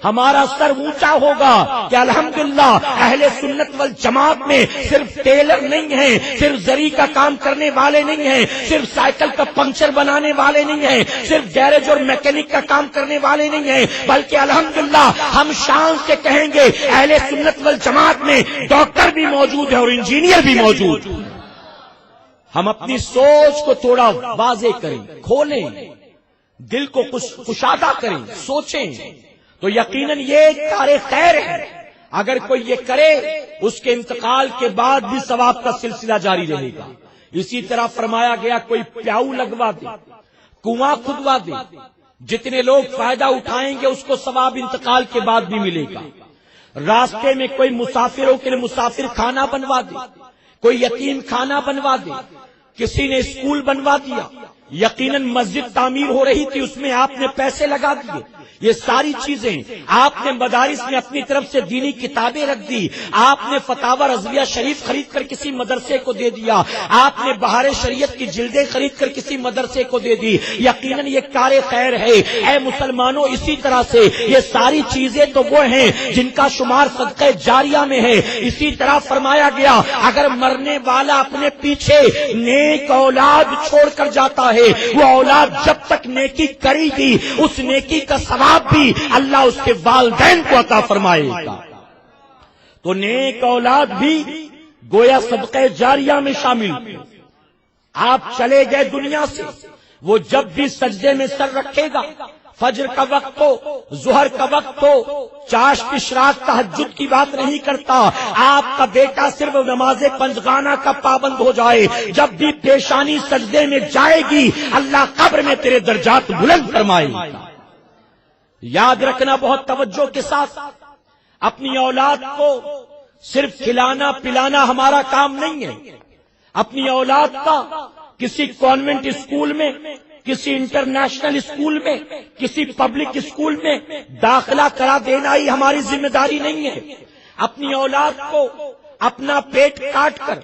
ہمارا سر اونچا ہوگا کہ الحمدللہ اہل سنت والجماعت میں صرف ٹیلر نہیں ہیں، صرف زری کا کام کرنے والے نہیں ہیں، صرف سائیکل کا پنکچر بنانے والے نہیں ہیں، صرف گیرج اور میکینک کا کام کرنے والے نہیں ہیں، بلکہ الحمدللہ ہم شان سے کہیں گے اہل سنت والجماعت میں ڈاکٹر بھی موجود ہے اور انجینئر بھی موجود۔ ہم اپنی سوچ کو تھوڑا واضح کریں، کھولیں، دل کو کشادہ کریں، سوچیں تو یقیناً یہ ایک کار خیر ہے۔ اگر کوئی یہ کرے اس کے انتقال کے بعد بھی ثواب کا سلسلہ جاری رہے گا۔ اسی طرح فرمایا گیا کوئی پیاؤ لگوا دے، کنواں کھدوا دے، جتنے لوگ فائدہ اٹھائیں گے اس کو ثواب انتقال کے بعد بھی ملے گا۔ راستے میں کوئی مسافروں کے لیے مسافر خانہ بنوا دے، کوئی یتیم خانہ بنوا دے، کسی نے اسکول بنوا دیا، یقیناً مسجد تعمیر ہو رہی تھی اس میں آپ نے پیسے لگا دیے، یہ ساری چیزیں آپ نے مدارس میں اپنی طرف سے دینی کتابیں رکھ دی، آپ نے فتاوی رضویہ شریف خرید کر کسی مدرسے کو دے دیا، آپ نے بہار شریعت کی جلدیں خرید کر کسی مدرسے کو دے دی، یقیناً یہ کار خیر ہے۔ اے مسلمانوں، اسی طرح سے یہ ساری چیزیں تو وہ ہیں جن کا شمار صدقہ جاریہ میں ہے۔ اسی طرح فرمایا گیا اگر مرنے والا اپنے پیچھے نیک اولاد چھوڑ کر جاتا ہے، وہ اولاد جب تک نیکی کرے گی اس نیکی کا ثواب بھی اللہ اس کے والدین کو عطا فرمائے گا۔ تو نیک اولاد بھی گویا صدقہ جاریہ میں شامل ہے۔ آپ چلے گئے دنیا سے، وہ جب بھی سجدے میں سر رکھے گا، فجر کا وقت ہو، ظہر کا وقت ہو، چاشت اشراق تہجد کی بات نہیں کرتا، آپ کا بیٹا صرف نماز پنجگانہ کا پابند ہو جائے، جب بھی پیشانی سجدے میں جائے گی اللہ قبر میں تیرے درجات بلند فرمائے گا۔ یاد رکھنا بہت توجہ کے ساتھ، اپنی اولاد کو صرف کھلانا پلانا ہمارا کام نہیں ہے، اپنی اولاد کا کسی کانوینٹ اسکول میں، کسی انٹرنیشنل اسکول میں، کسی پبلک اسکول میں داخلہ کرا دینا ہی ہماری ذمہ داری نہیں ہے۔ اپنی اولاد کو اپنا پیٹ کاٹ کر،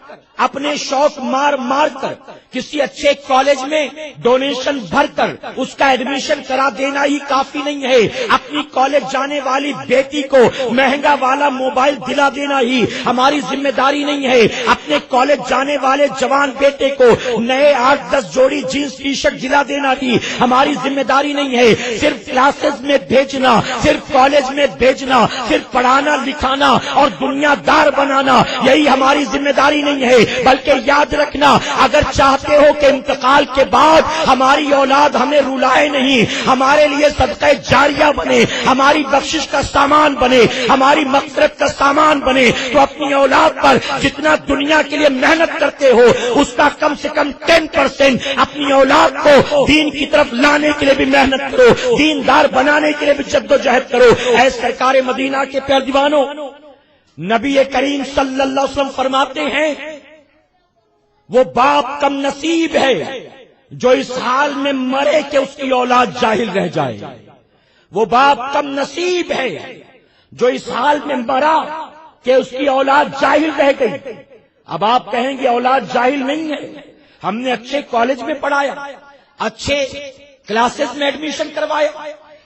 اپنے شوق مار مار کر کسی اچھے کالج میں ڈونیشن بھر کر اس کا ایڈمیشن کرا دینا ہی کافی نہیں ہے۔ اپنی کالج جانے والی بیٹی کو مہنگا والا موبائل دلا دینا ہی ہماری ذمہ داری نہیں ہے۔ اپنے کالج جانے والے جوان بیٹے کو نئے 8-10 جوڑی جینس ٹی شرٹ دلا دینا ہی ہماری ذمہ داری نہیں ہے۔ صرف کلاسز میں بھیجنا، صرف کالج میں بھیجنا، صرف پڑھانا لکھانا اور دنیا دار بنانا یہی ہماری ذمہ داری نہیں ہے، بلکہ یاد رکھنا اگر چاہتے ہو کہ انتقال کے بعد ہماری اولاد ہمیں رلائے نہیں، ہمارے لیے صدقہ جاریہ بنے، ہماری بخشش کا سامان بنے، ہماری مغفرت کا سامان بنے، تو اپنی اولاد پر جتنا دنیا کے لیے محنت کرتے ہو اس کا کم سے کم 10% اپنی اولاد کو دین کی طرف لانے کے لیے بھی محنت کرو، دیندار بنانے کے لیے بھی جدوجہد کرو۔ اے سرکار مدینہ کے پیارے دیوانوں، نبی کریم صلی اللہ علیہ وسلم فرماتے ہیں وہ باپ کم نصیب ہے جو اس حال میں مرے کہ اس کی اولاد جاہل رہ جائے، وہ باپ کم نصیب ہے جو اس حال میں مرا کہ اس کی اولاد جاہل رہ گئی۔ اب آپ کہیں گے اولاد جاہل نہیں ہے، ہم نے اچھے کالج میں پڑھایا، اچھے کلاسز میں ایڈمیشن کروایا،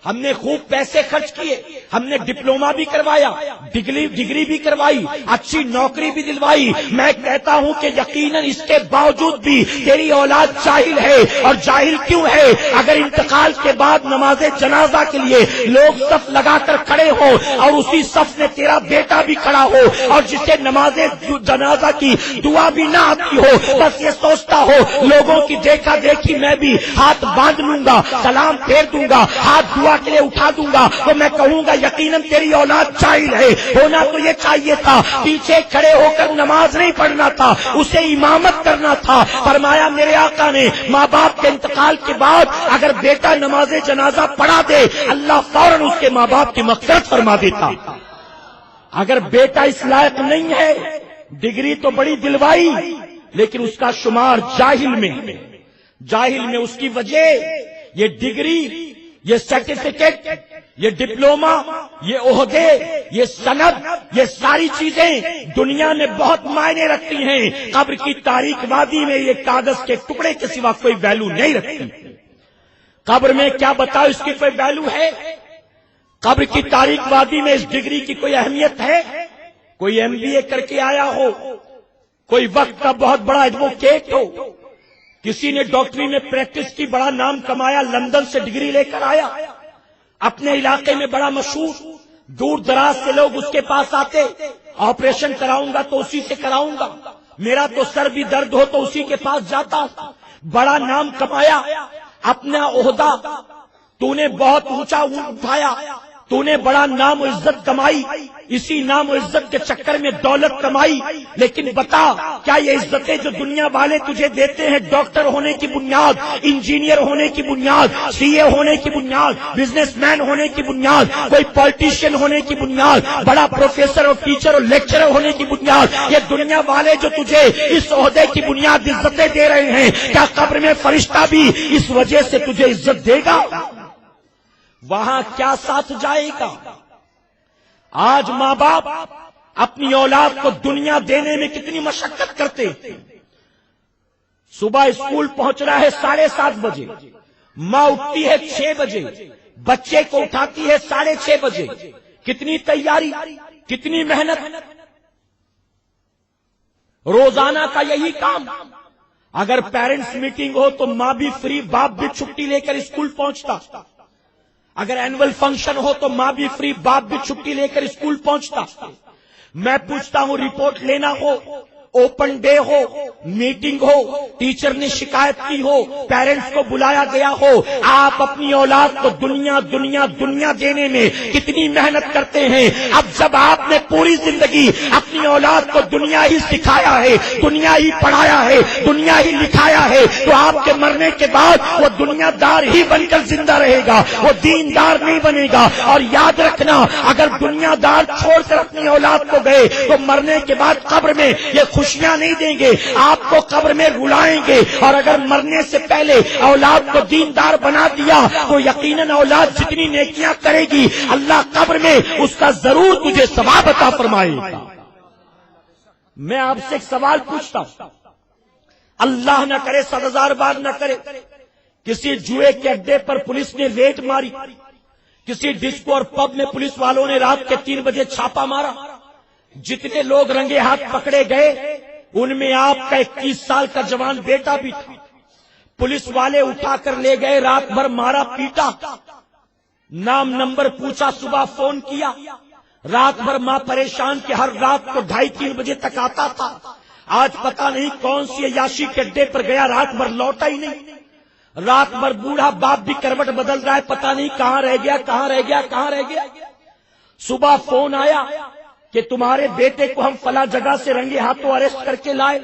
ہم نے خوب پیسے خرچ کیے، ہم نے ڈپلوما بھی کروایا، ڈگری بھی کروائی، اچھی نوکری بھی دلوائی، میں کہتا ہوں کہ یقیناً اس کے باوجود بھی تیری اولاد جاہل ہے۔ اور جاہل کیوں ہے؟ اگر انتقال کے بعد نماز جنازہ کے لیے لوگ صف لگا کر کھڑے ہو اور اسی صف میں تیرا بیٹا بھی کھڑا ہو اور جسے نماز جنازہ کی دعا بھی نہ آتی ہو، بس یہ سوچتا ہو لوگوں کی دیکھا دیکھی میں بھی ہاتھ باندھ لوں گا، سلام پھیر دوں گا، ہاتھ دعا کے لیے اٹھا دوں گا، تو میں کہوں گا یقیناً تیری اولاد جاہل ہے۔ ہونا تو یہ چاہیے تھا پیچھے کھڑے ہو کر نماز نہیں پڑھنا تھا، اسے امامت کرنا تھا۔ فرمایا میرے آقا نے ماں باپ کے انتقال کے بعد اگر بیٹا نماز جنازہ پڑھا دے اللہ فوراً اس کے ماں باپ کی مغفرت فرما دیتا۔ اگر بیٹا اس لائق نہیں ہے، ڈگری تو بڑی دلوائی لیکن اس کا شمار جاہل میں، جاہل میں اس کی وجہ یہ ڈگری، یہ سرٹیفکیٹ، یہ ڈپلوما، یہ عہدے، یہ سند، یہ ساری چیزیں دنیا میں بہت معنی رکھتی ہیں، قبر کی تاریک وادی میں یہ کاغذ کے ٹکڑے کے سوا کوئی ویلو نہیں رکھتی۔ قبر میں کیا بتاؤ اس کی کوئی ویلو ہے؟ قبر کی تاریک وادی میں اس ڈگری کی کوئی اہمیت ہے؟ کوئی MBA کر کے آیا ہو، کوئی وقت کا بہت بڑا ایڈوکیٹ ہو، کسی نے ڈاکٹری میں پریکٹس کی، بڑا نام کمایا، لندن سے ڈگری لے کر آیا، اپنے علاقے میں بڑا مشہور، دور دراز سے لوگ اس کے پاس آتے، آپریشن کراؤں گا تو اسی سے کراؤں گا، میرا تو سر بھی درد ہو تو اسی کے پاس جاتا ہوں۔ بڑا نام کمایا، اپنا عہدہ تو نے بہت اونچا اٹھایا، تو نے بڑا نام و عزت کمائی، اسی نام و عزت کے چکر میں دولت کمائی، لیکن بتا کیا یہ عزتیں جو دنیا والے تجھے دیتے ہیں ڈاکٹر ہونے کی بنیاد، انجینئر ہونے کی بنیاد، سی اے ہونے کی بنیاد، بزنس مین ہونے کی بنیاد، کوئی پالیٹیشین ہونے کی بنیاد، بڑا پروفیسر اور ٹیچر اور لیکچرر ہونے کی بنیاد، یہ دنیا والے جو تجھے اس عہدے کی بنیاد عزتیں دے رہے ہیں، کیا قبر میں فرشتہ بھی اس وجہ سے تجھے عزت دے گا؟ وہاں کیا ساتھ جائے گا؟ آج ماں باپ اپنی اولاد کو دنیا دینے میں کتنی مشقت کرتے ہیں۔ صبح اسکول پہنچ رہا ہے 7:30 بجے، ماں اٹھتی ہے 6 بجے، بچے کو اٹھاتی ہے 6:30 بجے۔ کتنی تیاری، کتنی محنت، روزانہ کا یہی کام۔ اگر پیرنٹس میٹنگ ہو تو ماں بھی فری، باپ بھی چھٹی لے کر اسکول پہنچتا۔ اگر اینول فنکشن ہو تو ماں بھی فری، باپ بھی چھٹی لے کر اسکول پہنچتا۔ میں پوچھتا ہوں رپورٹ لینا ہو، اوپن ڈے ہو، میٹنگ ہو، ٹیچر نے شکایت کی ہو، پیرنٹس کو بلایا گیا ہو، آپ اپنی اولاد کو دنیا دنیا دنیا دینے میں کتنی محنت کرتے ہیں۔ اب جب آپ نے پوری زندگی اپنی اولاد کو دنیا ہی سکھایا ہے، دنیا ہی پڑھایا ہے، دنیا ہی لکھایا ہے، تو آپ کے مرنے کے بعد وہ دنیا دار ہی بن کر زندہ رہے گا، وہ دیندار نہیں بنے گا۔ اور یاد رکھنا، اگر دنیا دار چھوڑ کر اپنی اولاد کو گئے تو مرنے کے بعد قبر میں یہ خوشیاں نہیں دیں گے، آپ کو قبر میں رلائیں گے۔ اور اگر مرنے سے پہلے اولاد کو دیندار بنا دیا تو یقیناً اولاد جتنی نیکیاں کرے گی اللہ قبر میں اس کا ضرور تجھے ثواب عطا فرمائے گا۔ میں آپ سے ایک سوال پوچھتا ہوں، اللہ نہ کرے 7,000 بار نہ کرے، کسی جوئے کے اڈے پر پولیس نے ریڈ ماری، کسی ڈسکو اور پب میں پولیس والوں نے رات کے 3 بجے چھاپا مارا، جتنے لوگ رنگے ہاتھ پکڑے گئے ان میں آپ کا 21 سال کا جوان بیٹا بھی تھا۔ پولیس والے اٹھا کر لے گئے، رات بھر مارا پیٹا، نام نمبر پوچھا، صبح فون کیا، رات بھر ماں پریشان کہ ہر رات کو 2:30-3 بجے تک آتا تھا، آج پتہ نہیں کون سی عیاشی کے اڈے پر گیا، رات بھر لوٹا ہی نہیں۔ رات بھر بوڑھا باپ بھی کروٹ بدل رہا ہے، پتہ نہیں کہاں رہ گیا کہاں رہ گیا کہاں رہ گیا۔ صبح فون آیا کہ تمہارے بیٹے کو ہم فلاں جگہ سے رنگے ہاتھوں اریسٹ کر کے لائے،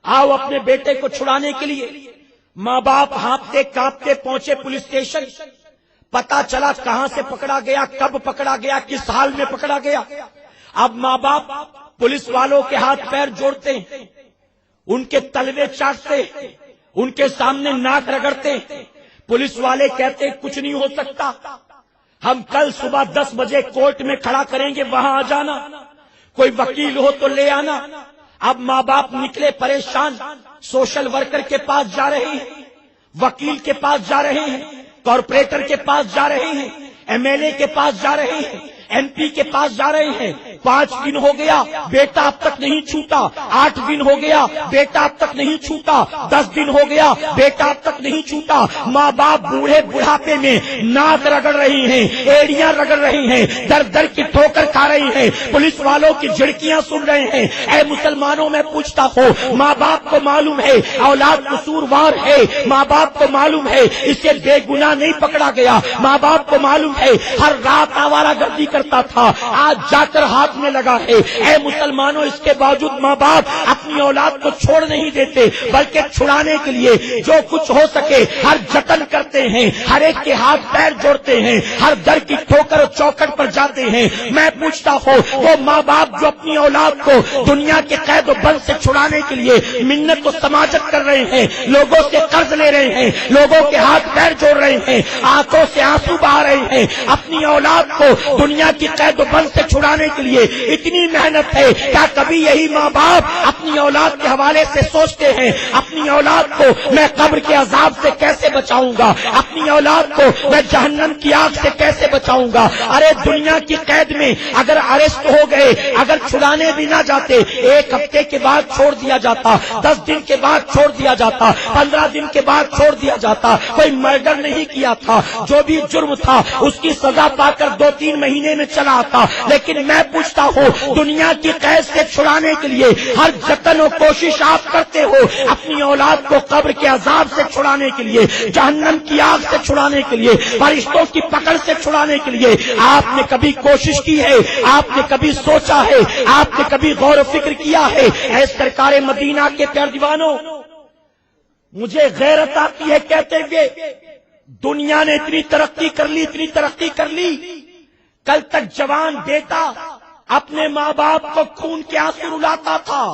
آؤ اپنے بیٹے کو چھڑانے کے لیے۔ ماں باپ ہانپتے کانپتے پہنچے پولیس اسٹیشن، پتا چلا کہاں سے پکڑا گیا، کب پکڑا گیا، کس حال میں پکڑا گیا۔ اب ماں باپ پولیس والوں کے ہاتھ پیر جوڑتے ہیں، ان کے تلوے چاٹتے، ان کے سامنے ناک رگڑتے۔ پولیس والے کہتے کچھ نہیں ہو سکتا، ہم کل صبح 10 بجے کورٹ میں کھڑا کریں گے، وہاں آ جانا، کوئی وکیل ہو تو لے آنا۔ اب ماں باپ نکلے پریشان، سوشل ورکر کے پاس جا رہے ہیں، وکیل کے پاس جا رہے ہیں، کارپوریٹر کے پاس جا رہے ہیں، ایم ایل اے کے پاس جا رہے ہیں، ایم پی کے پاس جا رہے ہیں۔ 5 دن ہو گیا بیٹا اب تک نہیں چھوٹا، 8 دن ہو گیا بیٹا اب تک نہیں چھوٹا، 10 دن ہو گیا بیٹا اب تک نہیں چھوٹا۔ ماں باپ بوڑھے بڑھاپے میں ناک رگڑ رہی ہیں، ایڑیاں رگڑ رہی ہیں، در در کی ٹھوکر کھا رہی ہیں، پولیس والوں کی جھڑکیاں سن رہے ہیں۔ اے مسلمانوں، میں پوچھتا ہوں، ماں باپ کو معلوم ہے اولاد قصوروار ہے، ماں باپ کو معلوم ہے اسے بے گناہ نہیں پکڑا گیا، ماں باپ کو معلوم ہے ہر رات آوارہ گردی کرتا تھا، آج جا کر ہاتھ میں لگا ہے۔ اے مسلمانوں، اس کے باوجود ماں باپ اپنی اولاد کو چھوڑ نہیں دیتے، بلکہ چھڑانے کے لیے جو کچھ ہو سکے ہر جتن کرتے ہیں، ہر ایک کے ہاتھ پیر جوڑتے ہیں، ہر در کی ٹھوکر چوکٹ پر جاتے ہیں۔ میں پوچھتا ہوں، وہ ماں باپ جو اپنی اولاد کو دنیا کے قید و بند سے چھڑانے کے لیے منت و سماجت کر رہے ہیں، لوگوں سے قرض لے رہے ہیں، لوگوں کے ہاتھ پیر جوڑ رہے ہیں، آنکھوں سے آنسو بہا رہے ہیں، اپنی اولاد کو دنیا کی قید و بند سے چھڑانے کے لیے اتنی محنت ہے، کیا کبھی یہی ماں باپ اپنی اولاد کے حوالے سے سوچتے ہیں اپنی اولاد کو میں قبر کے عذاب سے کیسے بچاؤں گا، اپنی اولاد کو میں جہنم کی آگ سے کیسے بچاؤں گا؟ ارے دنیا کی قید میں اگر اریسٹ ہو گئے، اگر چھڑانے بھی نہ جاتے، 1 ہفتے کے بعد چھوڑ دیا جاتا، 10 دن کے بعد چھوڑ دیا جاتا، 15 دن کے بعد چھوڑ دیا جاتا۔ کوئی مرڈر نہیں کیا تھا، جو بھی جرم تھا اس کی سزا پا کر 2-3 مہینے میں چلا آتا، لیکن میں پوچھتا ہوں دنیا کی قید سے چھڑانے کے لیے ہر جتن و کوشش آپ کرتے ہو، اپنی اولاد کو قبر کے عذاب سے چھڑانے کے لیے، جہنم کی آگ سے چھڑانے کے لیے، فرشتوں کی پکڑ سے چھڑانے کے لیے آپ نے کبھی کوشش کی ہے؟ آپ نے کبھی سوچا ہے؟ آپ نے کبھی غور و فکر کیا ہے؟ اے سرکار مدینہ کے پیارے دیوانوں، مجھے غیرت آتی ہے کہتے ہوئے دنیا نے اتنی ترقی کر لی، اتنی ترقی کر لی، کل تک جوان بیٹا اپنے ماں باپ کو خون کے آنسو رلاتا تھا،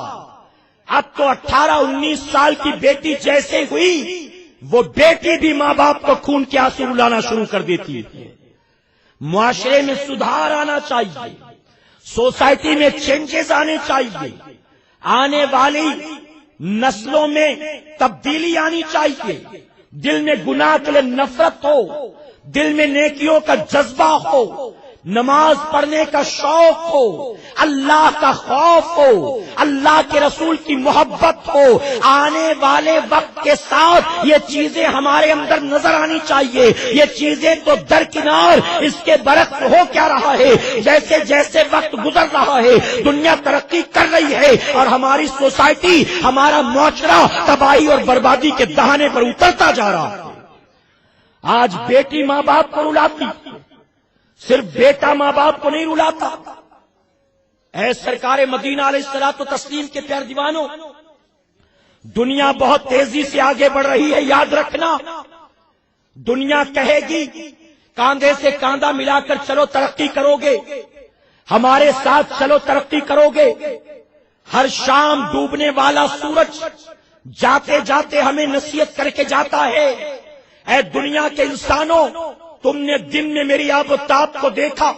اب تو 18-19 سال کی بیٹی جیسے ہوئی وہ بیٹی بھی ماں باپ کو خون کے آنسو رلانا شروع کر دیتی ہے۔ معاشرے میں سدھار آنا چاہیے، سوسائٹی میں چینجز آنے چاہیے، آنے والی نسلوں میں تبدیلی آنی چاہیے، دل میں گناہ کے لیے نفرت ہو، دل میں نیکیوں کا جذبہ ہو، نماز پڑھنے کا شوق ہو، اللہ کا خوف ہو، اللہ کے رسول کی محبت ہو۔ آنے والے وقت کے ساتھ یہ چیزیں ہمارے اندر نظر آنی چاہیے۔ یہ چیزیں تو درکنار، اس کے برعکس ہو کیا رہا ہے؟ جیسے جیسے وقت گزر رہا ہے دنیا ترقی کر رہی ہے اور ہماری سوسائٹی، ہمارا معاشرہ تباہی اور بربادی کے دہانے پر اترتا جا رہا ہے۔ آج بیٹی ماں باپ کو رلاتی، صرف بیٹا ماں باپ کو نہیں رلاتا۔ اے سرکار مدینہ علیہ الصلوۃ والتسلیم کے پیارے دیوانوں، دنیا بہت تیزی سے آگے بڑھ رہی ہے، یاد رکھنا۔ دنیا کہے گی کاندھے سے کاندھا ملا کر چلو ترقی کرو گے، ہمارے ساتھ چلو ترقی کرو گے۔ ہر شام ڈوبنے والا سورج جاتے جاتے ہمیں نصیحت کر کے جاتا ہے، اے دنیا کے انسانوں، تم نے دن میں میری آب و تاب کو دیکھا،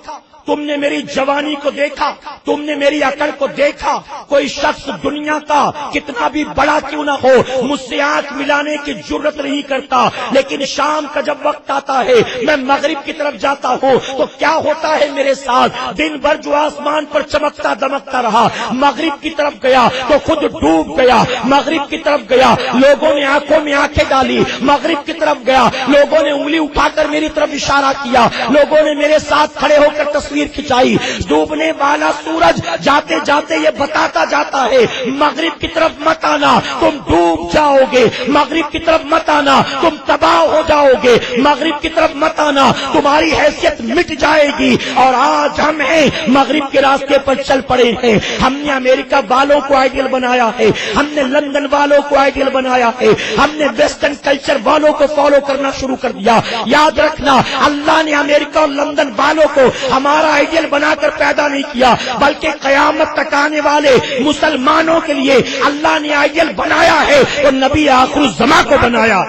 تم نے میری جوانی کو دیکھا، تم نے میری عقل کو دیکھا۔ کوئی شخص دنیا کا کتنا بھی بڑا کیوں نہ ہو مجھ سے آنکھ ملانے کی جرت نہیں کرتا، لیکن شام کا جب وقت آتا ہے میں مغرب کی طرف جاتا ہوں تو کیا ہوتا ہے میرے ساتھ؟ دن بھر جو آسمان پر چمکتا دمکتا رہا، مغرب کی طرف گیا تو خود ڈوب گیا، مغرب کی طرف گیا لوگوں نے آنکھوں میں آنکھیں ڈالی، مغرب کی طرف گیا لوگوں نے انگلی اٹھا کر میری طرف اشارہ کیا، لوگوں نے میرے ساتھ کھڑے ہو کر تصویر کھچائی۔ ڈوبنے والا سورج جاتے جاتے یہ بتاتا جاتا ہے مغرب کی طرف مت آنا، تم ڈوب جاؤ گے، مغرب کی طرف مت آنا، تم تباہ ہو جاؤ گے، مغرب کی طرف مت آنا، تمہاری حیثیت مٹ جائے گی۔ اور آج ہم ہیں مغرب کے راستے پر چل پڑے ہیں۔ ہم نے امریکہ والوں کو آئیڈیل بنایا ہے، ہم نے لندن والوں کو آئیڈیل بنایا ہے، ہم نے ویسٹرن کلچر والوں کو فالو کرنا شروع کر دیا۔ یاد رکھنا اللہ نے امریکہ اور لندن والوں کو ہمارا آئیڈیل بنا کر پیدا نہیں کیا، بلکہ قیامت تک آنے والے مسلمانوں کے لیے اللہ نے آئیڈیل بنایا ہے اور نبی آخر الزماں کو بنایا۔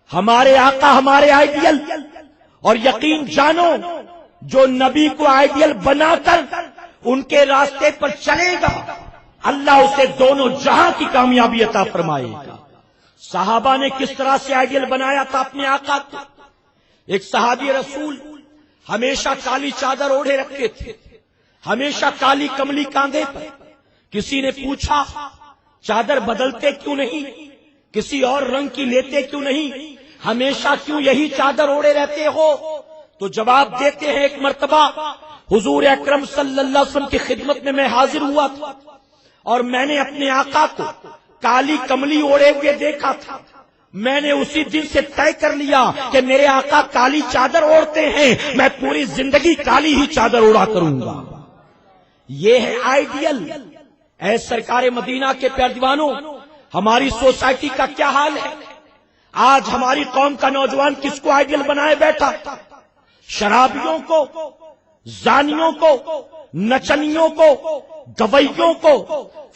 ہمارے آقا ہمارے آئیڈیل، اور یقین جانو جو نبی کو آئیڈیل بنا کر ان کے راستے پر چلے گا اللہ اسے دونوں جہاں کی کامیابی عطا فرمائے گا۔ صحابہ نے کس طرح سے آئیڈیل بنایا تھا اپنے آقا کو؟ ایک صحابی رسول ہمیشہ کالی چادر اوڑھے رکھتے تھے، ہمیشہ کالی کملی کاندھے پر۔ کسی نے پوچھا چادر بدلتے کیوں نہیں، کسی اور رنگ کی لیتے کیوں نہیں، ہمیشہ کیوں یہی چادر اوڑھے رہتے ہو؟ تو جواب دیتے ہیں ایک مرتبہ حضور اکرم صلی اللہ علیہ وسلم کی خدمت میں میں حاضر ہوا تھا اور میں نے اپنے آقا کو کالی کملی اوڑھے ہوئے دیکھا تھا۔ میں نے اسی دن سے طے کر لیا کہ میرے آقا کالی چادر اوڑھتے ہیں، میں پوری زندگی کالی ہی چادر اوڑھا کروں گا۔ یہ ہے آئیڈیل۔ اے سرکار مدینہ کے پیارے دیوانوں، ہماری سوسائٹی کا کیا حال ہے؟ آج ہماری قوم کا نوجوان کس کو آئیڈیل بنائے بیٹھا؟ شرابیوں کو، زانیوں کو، نچنیوں کو، گویوں کو،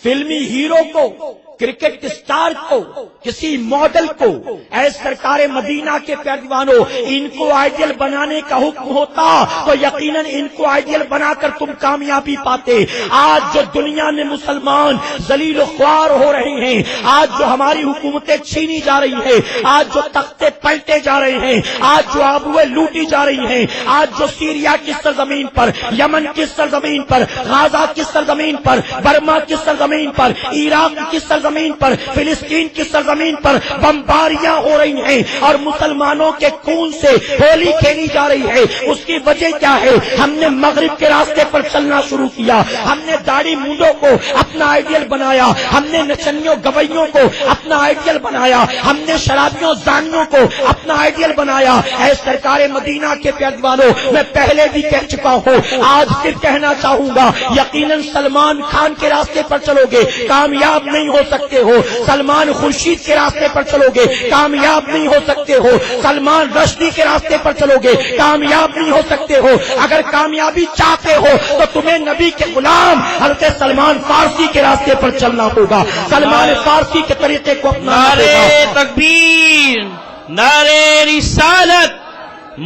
فلمی ہیرو کو، کرکٹ اسٹار کو، کسی ماڈل کو۔ اے سرکار مدینہ کے پیارے دیوانوں، ان کو آئیڈیل بنانے کا حکم ہوتا تو یقیناً ان کو آئیڈیل بنا کر تم کامیابی پاتے۔ آج جو دنیا میں مسلمان ذلیل و خوار ہو رہے ہیں، آج جو ہماری حکومتیں چھینی جا رہی ہیں، آج جو تختے پلٹے جا رہے ہیں، آج جو آبروئیں لوٹی جا رہی ہیں، آج جو سیریا کی سرزمین پر، یمن کی سرزمین پر، غزہ کی سرزمین پر، برما کی سرزمین پر، عراق کی سرزمین سرزمین پر، فلسطین کی سرزمین پر بمباریاں ہو رہی ہیں اور مسلمانوں کے خون سے ہولی کھیلی جا رہی ہے، اس کی وجہ کیا ہے؟ ہم نے مغرب کے راستے پر چلنا شروع کیا، ہم نے داڑھی مونڈوں کو اپنا آئیڈیل بنایا، ہم نے نچنیوں گویوں کو اپنا آئیڈیل بنایا، ہم نے شرابیوں زانیوں کو اپنا آئیڈیل بنایا۔ اے سرکار مدینہ کے پیروانوں، میں پہلے بھی کہہ چکا ہوں، آج پھر کہنا چاہوں گا، یقیناً سلمان خان کے راستے پر چلو گے کامیاب نہیں ہو سکتے ہو، سلمان خورشید کے راستے پر چلو گے کامیاب نہیں ہو سکتے ہو، سلمان رشدی کے راستے پر چلو گے کامیاب نہیں ہو سکتے ہو۔ اگر کامیابی چاہتے ہو تو تمہیں نبی کے غلام حضرت سلمان فارسی کے راستے پر چلنا ہوگا، سلمان فارسی کے طریقے کو اپنانا ہوگا۔ نعرے تکبیر، نعرے رسالت،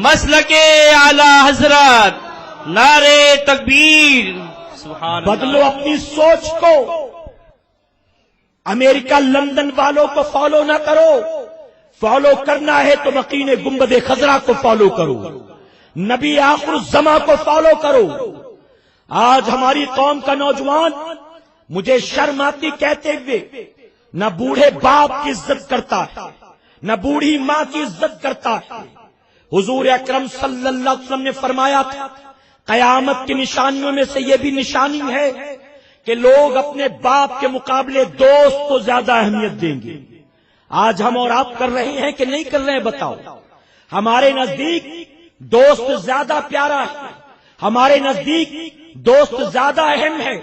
مسلک اعلی حضرت، نعرے تکبیر، سبحان اللہ۔ بدلو اپنی سوچ کو، امریکہ لندن والوں کو فالو نہ کرو، فالو کرنا ہے تو مقین گنبد خضرا کو فالو کرو، نبی آخر الزماں کو فالو کرو۔ آج ہماری قوم کا نوجوان مجھے شرم آتی کہتے ہوئے، نہ بوڑھے باپ کی عزت کرتا ہے، نہ بوڑھی ماں کی عزت کرتا ہے۔ حضور اکرم صلی اللہ علیہ وسلم نے فرمایا تھا، قیامت کی نشانیوں میں سے یہ بھی نشانی ہے کہ لوگ اپنے باپ کے مقابلے دوست کو زیادہ اہمیت دیں گے۔ آج ہم اور آپ کر رہے ہیں کہ نہیں کر رہے ہیں؟ بتاؤ۔ ہمارے نزدیک دوست زیادہ پیارا ہے، ہمارے نزدیک دوست زیادہ اہم ہے،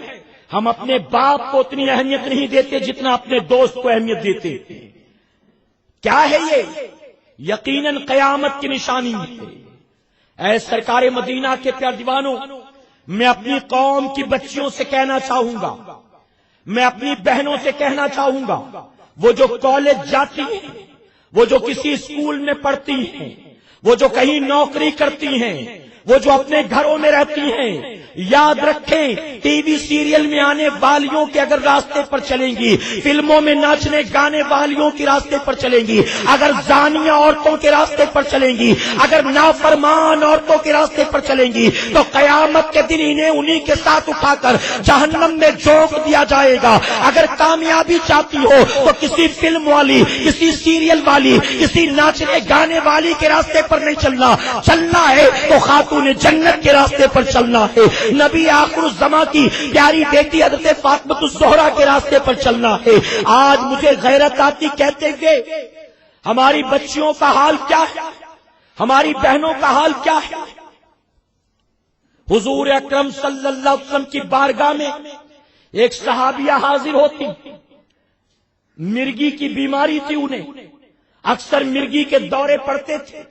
ہم اپنے باپ کو اتنی اہمیت نہیں دیتے جتنا اپنے دوست کو اہمیت دیتے۔ کیا ہے یہ؟ یقیناً قیامت کی نشانی ہے۔ اے سرکار مدینہ کے پیارے دیوانوں، میں اپنی قوم کی بچیوں سے کہنا چاہوں گا، میں اپنی بہنوں سے کہنا چاہوں گا، وہ جو کالج جاتی ہیں، وہ جو کسی اسکول میں پڑھتی ہیں، وہ جو کہیں نوکری کرتی ہیں، وہ جو اپنے گھروں میں رہتی ہیں، یاد رکھیں ٹی وی سیریل میں آنے والیوں کے اگر راستے پر چلیں گی، فلموں میں ناچنے گانے والیوں کے راستے پر چلیں گی، اگر زانیہ عورتوں کے راستے پر چلیں گی، اگر نافرمان عورتوں کے راستے پر چلیں گی، تو قیامت کے دن انہیں کے ساتھ اٹھا کر جہنم میں جھونک دیا جائے گا۔ اگر کامیابی چاہتی ہو تو کسی فلم والی، کسی سیریل والی، کسی ناچنے گانے والی کے راستے پر نہیں چلنا، چلنا ہے تو خاتون جنت کے راستے پر چلنا ہے، نبی آخر الزماں کی پیاری بیٹی حضرت فاطمہ الزہرا کے راستے پر چلنا ہے۔ آج مجھے غیرت آتی کہتے ہوئے، ہماری بچیوں کا حال کیا ہے، ہماری بہنوں کا حال کیا ہے؟ حضور اکرم صلی اللہ علیہ وسلم کی بارگاہ میں ایک صحابیہ حاضر ہوتی، مرگی کی بیماری تھی، انہیں اکثر مرگی کے دورے پڑتے تھے،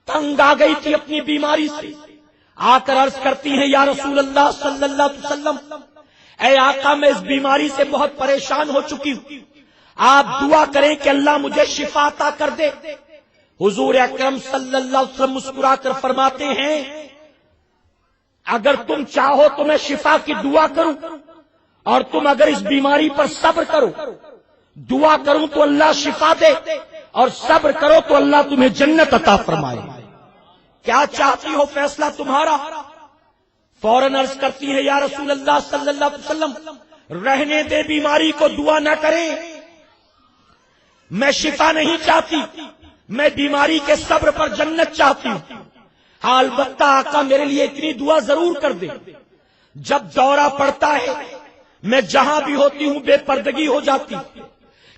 تنگ آ گئی تھی اپنی بیماری سے، آ کر عرض کرتی ہیں یا رسول اللہ صلی اللہ علیہ وسلم، اے آقا میں اس بیماری سے بہت پریشان ہو چکی ہوں، آپ دعا کریں کہ اللہ مجھے شفا عطا کر دے۔ حضور اکرم صلی اللہ علیہ وسلم مسکرا کر فرماتے ہیں، اگر تم چاہو تو میں شفا کی دعا کروں، اور تم اگر اس بیماری پر صبر کرو، دعا کروں تو اللہ شفا دے، اور صبر کرو تو اللہ تمہیں جنت عطا فرمائے۔ کیا چاہتی ہو فیصلہ تمہارا؟ فوراً عرض کرتی ہے یا رسول اللہ صلی اللہ علیہ وسلم، رہنے دے بیماری کو، دعا نہ کریں، میں شفا نہیں چاہتی، میں بیماری کے صبر پر جنت چاہتی ہوں۔ ہاں البتہ آقا میرے لیے اتنی دعا ضرور کر دے، جب دورہ پڑتا ہے میں جہاں بھی ہوتی ہوں بے پردگی ہو جاتی،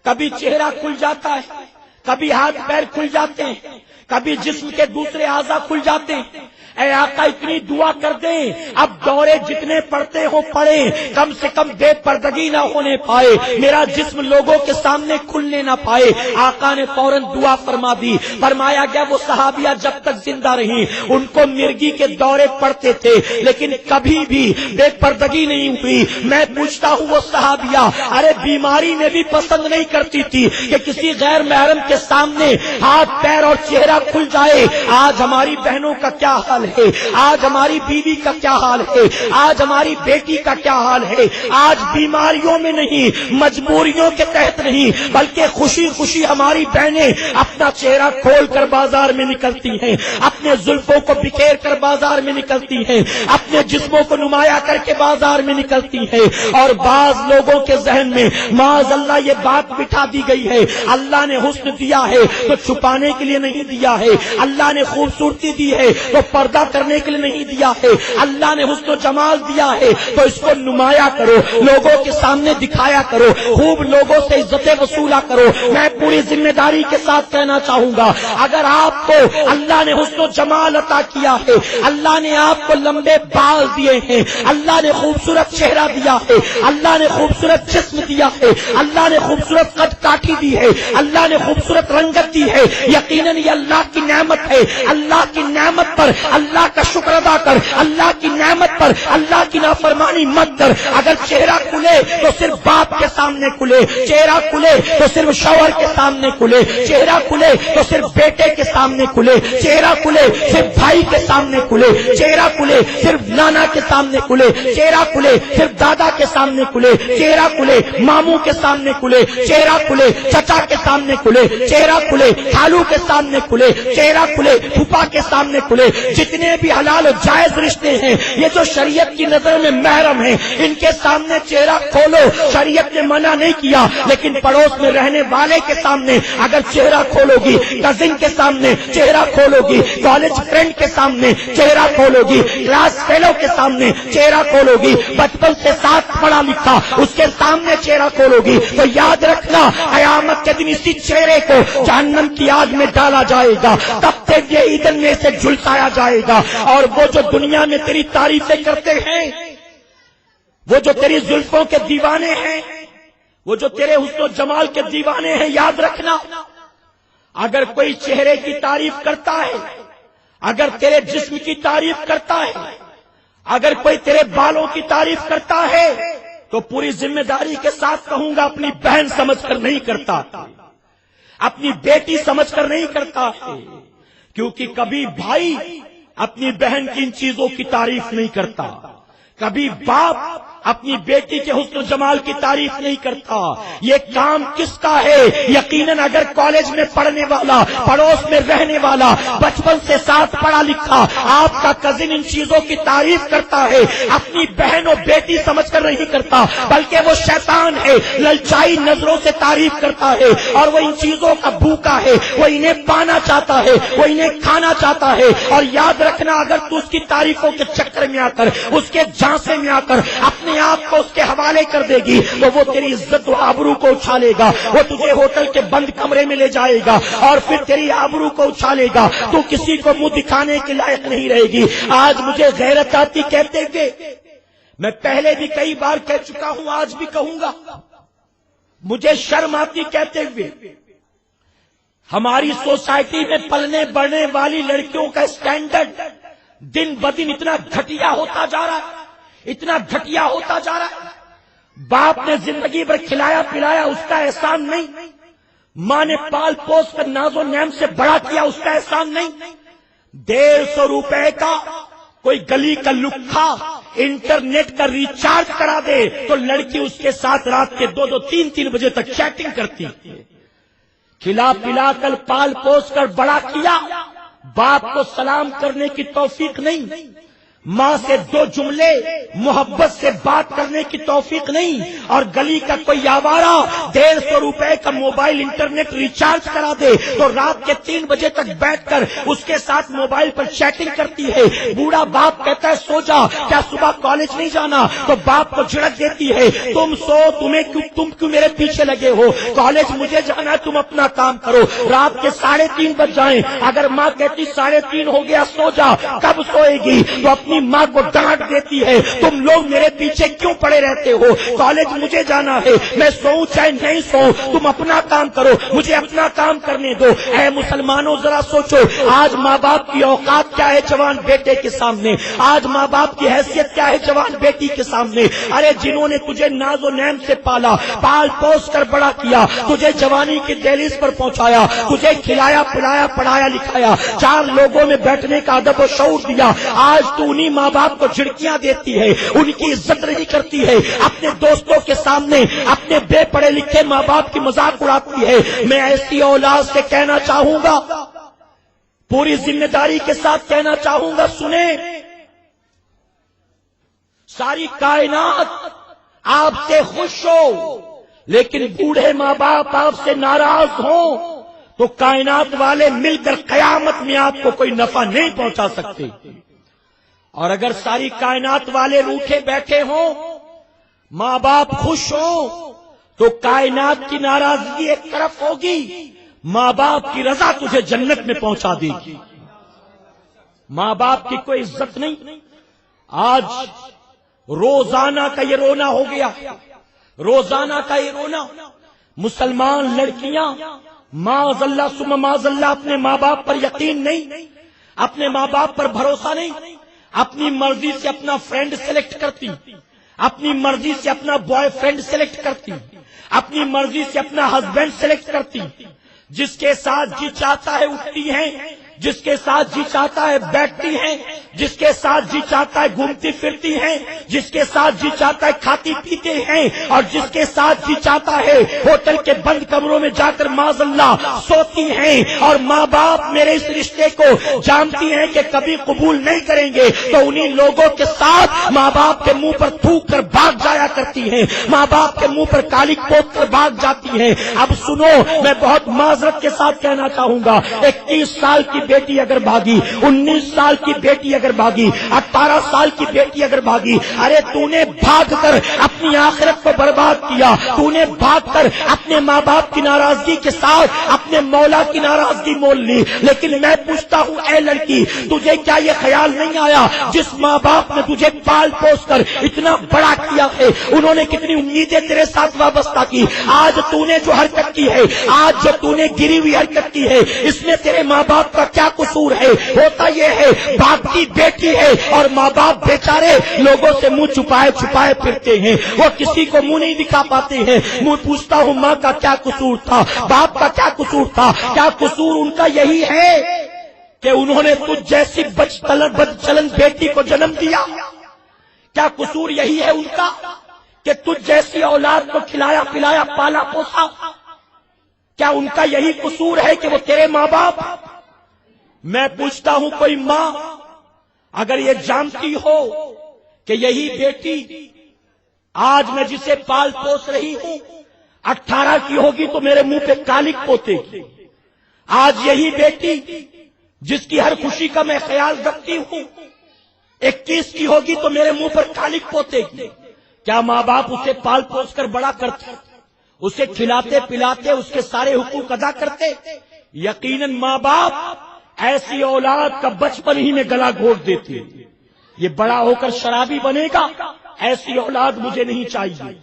کبھی چہرہ کھل جاتا ہے، کبھی ہاتھ پیر کھل جاتے ہیں، کبھی جسم کے دوسرے اعضاء کھل جاتے ہیں، اے آقا اتنی دعا کر دیں اب دورے جتنے پڑتے ہو پڑے، کم سے کم بے پردگی نہ ہونے پائے، میرا جسم لوگوں کے سامنے کھلنے نہ پائے۔ آقا نے فوراً دعا فرما دی، فرمایا گیا وہ صحابیہ جب تک زندہ رہی ان کو مرگی کے دورے پڑتے تھے لیکن کبھی بھی بے پردگی نہیں ہوئی۔ میں پوچھتا ہوں وہ صحابیہ، ارے بیماری میں بھی پسند نہیں کرتی تھی کہ کسی غیر محرم کے سامنے ہاتھ پیر اور چہرہ کھل جائے آج ہماری بہنوں کا کیا حال ہے، آج ہماری بیوی کا کیا حال ہے، آج ہماری بیٹی کا کیا حال ہے. آج بیماریوں میں نہیں، مجبوریوں کے تحت نہیں، بلکہ خوشی خوشی ہماری بہنیں اپنا چہرہ کھول کر بازار میں نکلتی ہیں، اپنے زلفوں کو بکھیر کر بازار میں نکلتی ہیں، اپنے جسموں کو نمایاں کر کے بازار میں نکلتی ہیں. اور بعض لوگوں کے ذہن میں معاذ اللہ یہ بات بٹھا دی گئی ہے اللہ نے حسن دیا ہے تو چھپانے کے لیے نہیں دیا ہے، اللہ نے خوبصورتی دی ہے تو پردہ کرنے کے لیے نہیں دیا ہے، اللہ نے حسن و جمال دیا ہے تو اس کو نمایاں کرو، لوگوں کے سامنے دکھایا کرو، خوب لوگوں سے عزتیں وصولا کرو. میں پوری ذمہ داری کے ساتھ کہنا چاہوں گا اگر آپ کو اللہ نے حسن و جمال عطا کیا ہے، اللہ نے آپ کو لمبے بال دیے ہیں، اللہ نے خوبصورت چہرہ دیا ہے، اللہ نے خوبصورت جسم دیا ہے، اللہ نے خوبصورت قد کاٹھی دی ہے، اللہ نے خوبصورت رنگت دی ہے، یقیناً یہ اللہ کی نعمت ہے. اللہ کی نعمت پر اللہ کا شکر ادا کر، اللہ کی نعمت پر اللہ کی نافرمانی مت کر. اگر چہرہ کھلے تو صرف باپ کے سامنے کھلے، چہرہ کھلے تو صرف شوہر کے سامنے کھلے، چہرہ کھلے تو صرف بیٹے کے سامنے کھلے، چہرہ کھلے صرف بھائی کے سامنے کھلے، چہرہ کھلے صرف نانا کے سامنے کھلے، چہرہ کھلے صرف دادا کے سامنے کھلے، چہرہ کھلے ماموں کے سامنے کھلے، چہرہ کھلے چچا کے سامنے کھلے، چہرہ کھلے خالو کے سامنے کھلے، چہرہ کھلے پھوپھا کے سامنے کھلے. جتنے بھی حلال و جائز رشتے ہیں یہ جو شریعت کی نظر میں محرم ہیں ان کے سامنے چہرہ کھولو. شریعت نے منع نہیں کیا لیکن پڑوس میں رہنے والے کے سامنے اگر چہرہ کھولو گی، کزن کے سامنے چہرہ کھولو گی، کالج فرینڈ کے سامنے چہرہ کھولو گی، کلاس فیلو کے سامنے چہرہ کھولو گی، بچپن سے ساتھ پڑھا لکھا اس کے سامنے چہرہ کھولو گی تو یاد رکھنا قیامت کے دن اسی چہرے کو جہنم کی آگ میں ڈالا جائے گا، تب تک یہ ایندھن میں سے جھلسایا جائے گا. اور وہ جو دنیا میں تیری تعریفیں کرتے ہیں، وہ جو تیری زلفوں کے دیوانے ہیں، وہ جو تیرے حسن و جمال کے دیوانے ہیں، یاد رکھنا اگر کوئی چہرے کی تعریف کرتا ہے، اگر تیرے جسم کی تعریف کرتا ہے، اگر کوئی تیرے بالوں کی تعریف کرتا ہے تو پوری ذمہ داری کے ساتھ کہوں گا اپنی بہن سمجھ کر نہیں کرتا، اپنی بیٹی سمجھ کر نہیں کرتا ہے. کیونکہ کبھی بھائی اپنی بہن کی ان چیزوں کی تعریف نہیں کرتا، کبھی باپ اپنی بیٹی کے حسن و جمال کی تعریف نہیں کرتا. یہ کام کس کا ہے؟ یقیناً اگر کالج میں پڑھنے والا، پڑوس میں رہنے والا، بچپن سے ساتھ پڑھا لکھا آپ کا کزن ان چیزوں کی تعریف کرتا ہے، اپنی بہن و بیٹی سمجھ کر نہیں کرتا بلکہ وہ شیطان ہے، للچائی نظروں سے تعریف کرتا ہے اور وہ ان چیزوں کا بھوکا ہے، وہ انہیں پانا چاہتا ہے، وہ انہیں کھانا چاہتا ہے. اور یاد رکھنا اگر تو اس کی تعریفوں کے چکر میں آ کر، اس کے جھانسے میں آ کر اپنے آپ کو اس کے حوالے کر دے گی تو وہ تیری عزت و آبرو کو اچھالے گا، وہ تجھے ہوٹل کے بند کمرے میں لے جائے گا اور پھر تیری آبرو کو اچھالے گا، تو کسی کو منہ دکھانے کے لائق نہیں رہے گی. آج مجھے غیرت آتی کہتے ہوئے، میں پہلے بھی کئی بار کہہ چکا ہوں، آج بھی کہوں گا، مجھے شرم آتی کہتے ہوئے ہماری سوسائٹی میں پلنے بڑھنے والی لڑکیوں کا اسٹینڈرڈ دن بدن اتنا گھٹیا ہوتا جا رہا ہے، اتنا گھٹیا ہوتا جا رہا ہے. باپ نے زندگی بھر کھلایا پلایا اس کا احسان نہیں، ماں نے پال پوس کر ناز و نعم سے بڑا کیا اس کا احسان نہیں. 150 روپے کا کوئی گلی کا لکھا انٹرنیٹ کا ریچارج کرا دے تو لڑکی اس کے ساتھ رات کے 2-2 3-3 بجے تک چیٹنگ کرتی. کھلا پلا کر پال پوس کر بڑا کیا، باپ کو سلام کرنے کی توفیق نہیں، ماں سے 2 جملے محبت سے بات کرنے کی توفیق نہیں، اور گلی کا کوئی آوارہ 150 روپے کا موبائل انٹرنیٹ ریچارج کرا دے تو رات کے 3 بجے تک بیٹھ کر اس کے ساتھ موبائل پر چیٹنگ کرتی ہے. بوڑھا باپ کہتا ہے سو جا، کیا صبح کالج نہیں جانا؟ تو باپ کو جھڑک دیتی ہے تم سو، تم کیوں میرے پیچھے لگے ہو؟ کالج مجھے جانا ہے، تم اپنا کام کرو. رات کے 3:30 بج جائیں، اگر ماں کہتی 3:30 ہو گیا سو جا، کب سوئے گی؟ تو اپنی اپنی ماں کو ڈانٹ دیتی ہے، تم لوگ میرے پیچھے کیوں پڑے رہتے ہو، کالج مجھے جانا ہے، میں سوؤں چاہے نہیں سوؤں، تم اپنا کام کرو، مجھے اپنا کام کرنے دو۔ اے مسلمانوں ذرا سوچو، آج ماں باپ کی اوقات کیا ہے جوان بیٹے کے سامنے، آج ماں باپ کی حیثیت کیا ہے جوان بیٹی کے سامنے۔ ارے جنہوں نے تجھے ناز و نعم سے پالا، پال پوس کر بڑا کیا، تجھے جوانی کی دہلیز پر پہنچایا، تجھے کھلایا پلایا پڑھایا لکھایا، چار لوگوں میں بیٹھنے کا ادب و شعور دیا، آج تو انہی ماں باپ کو جھڑکیاں دیتی ہے، ان کی عزت نہیں کرتی ہے، اپنے دوستوں کے سامنے اپنے بے پڑھے لکھے ماں باپ کی مذاق اڑاتی ہے۔ میں ایسی اولاد سے کہنا چاہوں گا، پوری ذمہ داری کے ساتھ کہنا چاہوں گا، سنیں، ساری کائنات آپ سے خوش ہو لیکن بوڑھے ماں باپ آپ سے ناراض ہوں تو کائنات والے مل کر قیامت میں آپ کو کوئی نفع نہیں پہنچا سکتے، اور اگر ساری کائنات والے روٹھے بیٹھے ہوں، ماں باپ خوش ہوں تو کائنات کی ناراضگی ایک طرف ہوگی، ماں باپ کی رضا تجھے جنت میں پہنچا دے گی۔ ماں باپ کی کوئی عزت نہیں۔ آج روزانہ کا یہ رونا ہو گیا، روزانہ کا یہ رونا، مسلمان لڑکیاں معاذ اللہ ثم معاذ اللہ اپنے ماں باپ پر یقین نہیں، اپنے ماں باپ پر بھروسہ نہیں، اپنی مرضی سے اپنا فرینڈ سلیکٹ کرتی، اپنی مرضی سے اپنا بوائے فرینڈ سلیکٹ کرتی، اپنی مرضی سے اپنا ہسبینڈ سلیکٹ کرتی، جس کے ساتھ جی چاہتا ہے اٹھتی ہیں، جس کے ساتھ جی چاہتا ہے بیٹھتی ہیں، جس کے ساتھ جی چاہتا ہے گھومتی پھرتی ہیں، جس کے ساتھ جی چاہتا ہے کھاتی پیتے ہیں، اور جس کے ساتھ جی چاہتا ہے ہوٹل کے بند کمروں میں جا کر معاذ اللہ سوتی ہیں۔ اور ماں باپ میرے اس رشتے کو جانتی ہیں کہ کبھی قبول نہیں کریں گے تو انہی لوگوں کے ساتھ ماں باپ کے منہ پر تھوک کر بھاگ جایا کرتی ہیں، ماں باپ کے منہ پر کالی پوت کر بھاگ جاتی ہیں۔ اب سنو، میں بہت معذرت کے ساتھ کہنا چاہوں گا، 21 سال کی بیٹی اگر بھاگی، 19 سال کی بیٹی اگر بھاگی، 18 سال کی بیٹی اگر بھاگی، ارے تو نے بھاگ کر اپنی آخرت کو برباد کیا، تو نے بھاگ کر اپنے ماں باپ کی ناراضگی کے ساتھ اپنے مولا کی ناراضگی مول لی۔ لیکن میں پوچھتا ہوں، اے لڑکی، تجھے کیا یہ خیال نہیں آیا جس ماں باپ نے تجھے پال پوس کر اتنا بڑا کیا ہے، انہوں نے کتنی امیدیں تیرے ساتھ وابستہ کی، آج تو نے جو حرکت کی ہے، آج جو تو نے گری ہوئی حرکت کی ہے، اس میں تیرے ماں باپ کا کیا قصور ہے؟ ہوتا یہ ہے بھاگتی بیٹی ہے اور ماں باپ بیچارے لوگوں سے منہ چھپائے چھپائے پھرتے ہیں، وہ کسی کو منہ نہیں دکھا پاتے ہیں۔ میں پوچھتا ہوں، ماں کا کیا قصور تھا، باپ کا کیا قصور تھا؟ کیا قصور ان کا یہی ہے کہ انہوں نے تجھ جیسی بدچلن بیٹی کو جنم دیا؟ کیا قصور یہی ہے ان کا کہ تجھ جیسی اولاد کو کھلایا پلایا پالا پوسا؟ کیا ان کا یہی قصور ہے کہ وہ تیرے ماں باپ؟ میں پوچھتا ہوں، کوئی ماں اگر یہ جانتی ہو کہ یہی بیٹی آج میں جسے پال پوس رہی ہوں 18 کی ہوگی تو میرے منہ پہ کالک پوتے گی، آج یہی بیٹی جس کی ہر خوشی کا میں خیال رکھتی ہوں 21 کی ہوگی تو میرے منہ پر کالک پوتے گی، کیا ماں باپ اسے پال پوس کر بڑا کرتے، اسے کھلاتے پلاتے اس کے سارے حقوق ادا کرتے؟ یقیناً ماں باپ ایسی اولاد کا بچپن ہی میں گلا گھونٹ دیتے، یہ بڑا ہو کر شرابی بنے گا، ایسی اولاد مجھے نہیں چاہیے،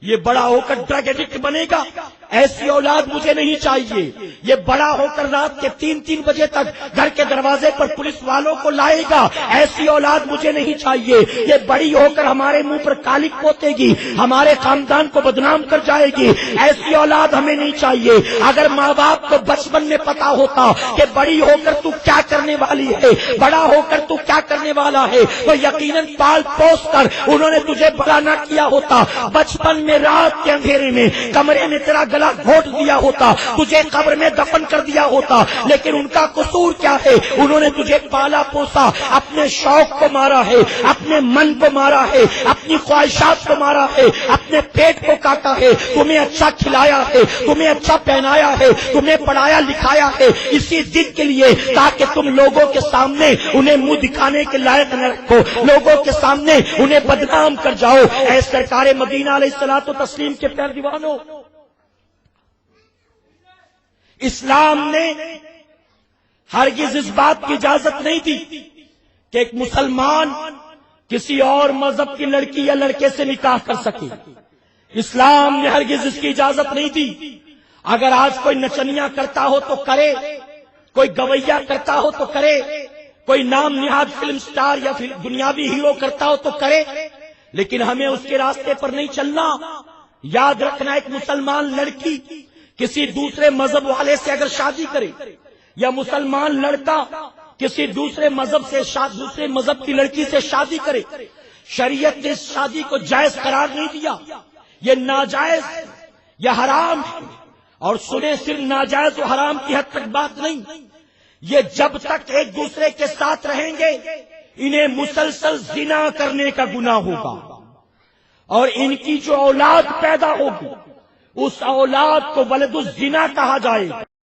یہ بڑا ہو کر ڈرگ ایڈکٹ بنے گا، ایسی اولاد مجھے نہیں چاہیے، یہ بڑا ہو کر رات کے 3 بجے تک گھر کے دروازے پر پولیس والوں کو لائے گا، ایسی اولاد مجھے نہیں چاہیے، یہ بڑی ہو کر ہمارے منہ پر کالک پوتے گی، ہمارے خاندان کو بدنام کر جائے گی، ایسی اولاد ہمیں نہیں چاہیے۔ اگر ماں باپ کو بچپن میں پتا ہوتا کہ بڑی ہو کر تو کیا کرنے والی ہے، بڑا ہو کر تو کیا کرنے والا ہے، تو یقیناً پال پوس کر انہوں نے تجھے بڑا نہ کیا ہوتا، بچپن میں رات کے اندھیرے میں کمرے میں تیرا گلا گھونٹ دیا ہوتا، تجھے قبر میں دفن کر دیا ہوتا۔ لیکن ان کا قصور کیا ہے؟ انہوں نے تجھے پالا پوسا، اپنے شوق کو مارا ہے، اپنے من کو مارا ہے، اپنی خواہشات کو مارا ہے، اپنے پیٹ کو کاٹا ہے، تمہیں اچھا کھلایا ہے، تمہیں اچھا پہنایا ہے، تمہیں پڑھایا لکھایا ہے، اسی دن کے لیے تاکہ تم لوگوں کے سامنے انہیں منہ دکھانے کے لائق نہ رکھو، لوگوں کے سامنے انہیں بدنام کر جاؤ۔ اے سرکار مدینہ علیہ الصلوۃ والتسلیم کے پیارے دیوانوں، اسلام نے ہرگز اس بات کی اجازت نہیں دی کہ ایک مسلمان کسی اور مذہب کی لڑکی یا لڑکے سے نکاح کر سکے. اسلام نے ہرگز اس کی اجازت نہیں دی. اگر آج کوئی نچنیاں کرتا ہو تو کرے، کوئی گویا کرتا ہو تو کرے، کوئی نام نہاد فلم سٹار یا پھر دنیاوی ہیرو کرتا ہو تو کرے، لیکن ہمیں اس کے راستے پر نہیں چلنا. یاد رکھنا، ایک مسلمان لڑکی کسی دوسرے مذہب والے سے اگر شادی کرے یا مسلمان لڑکا کسی دوسرے مذہب سے دوسرے مذہب کی لڑکی سے شادی کرے، شریعت نے اس شادی کو جائز قرار نہیں دیا. یہ ناجائز یا حرام ہے. اور سنیں، صرف ناجائز و حرام کی حد تک بات نہیں، یہ جب تک ایک دوسرے کے ساتھ رہیں گے انہیں مسلسل زنا کرنے کا گناہ ہوگا، اور ان کی جو اولاد پیدا ہوگی اس اولاد کو ولد الزنا کہا جائے گا.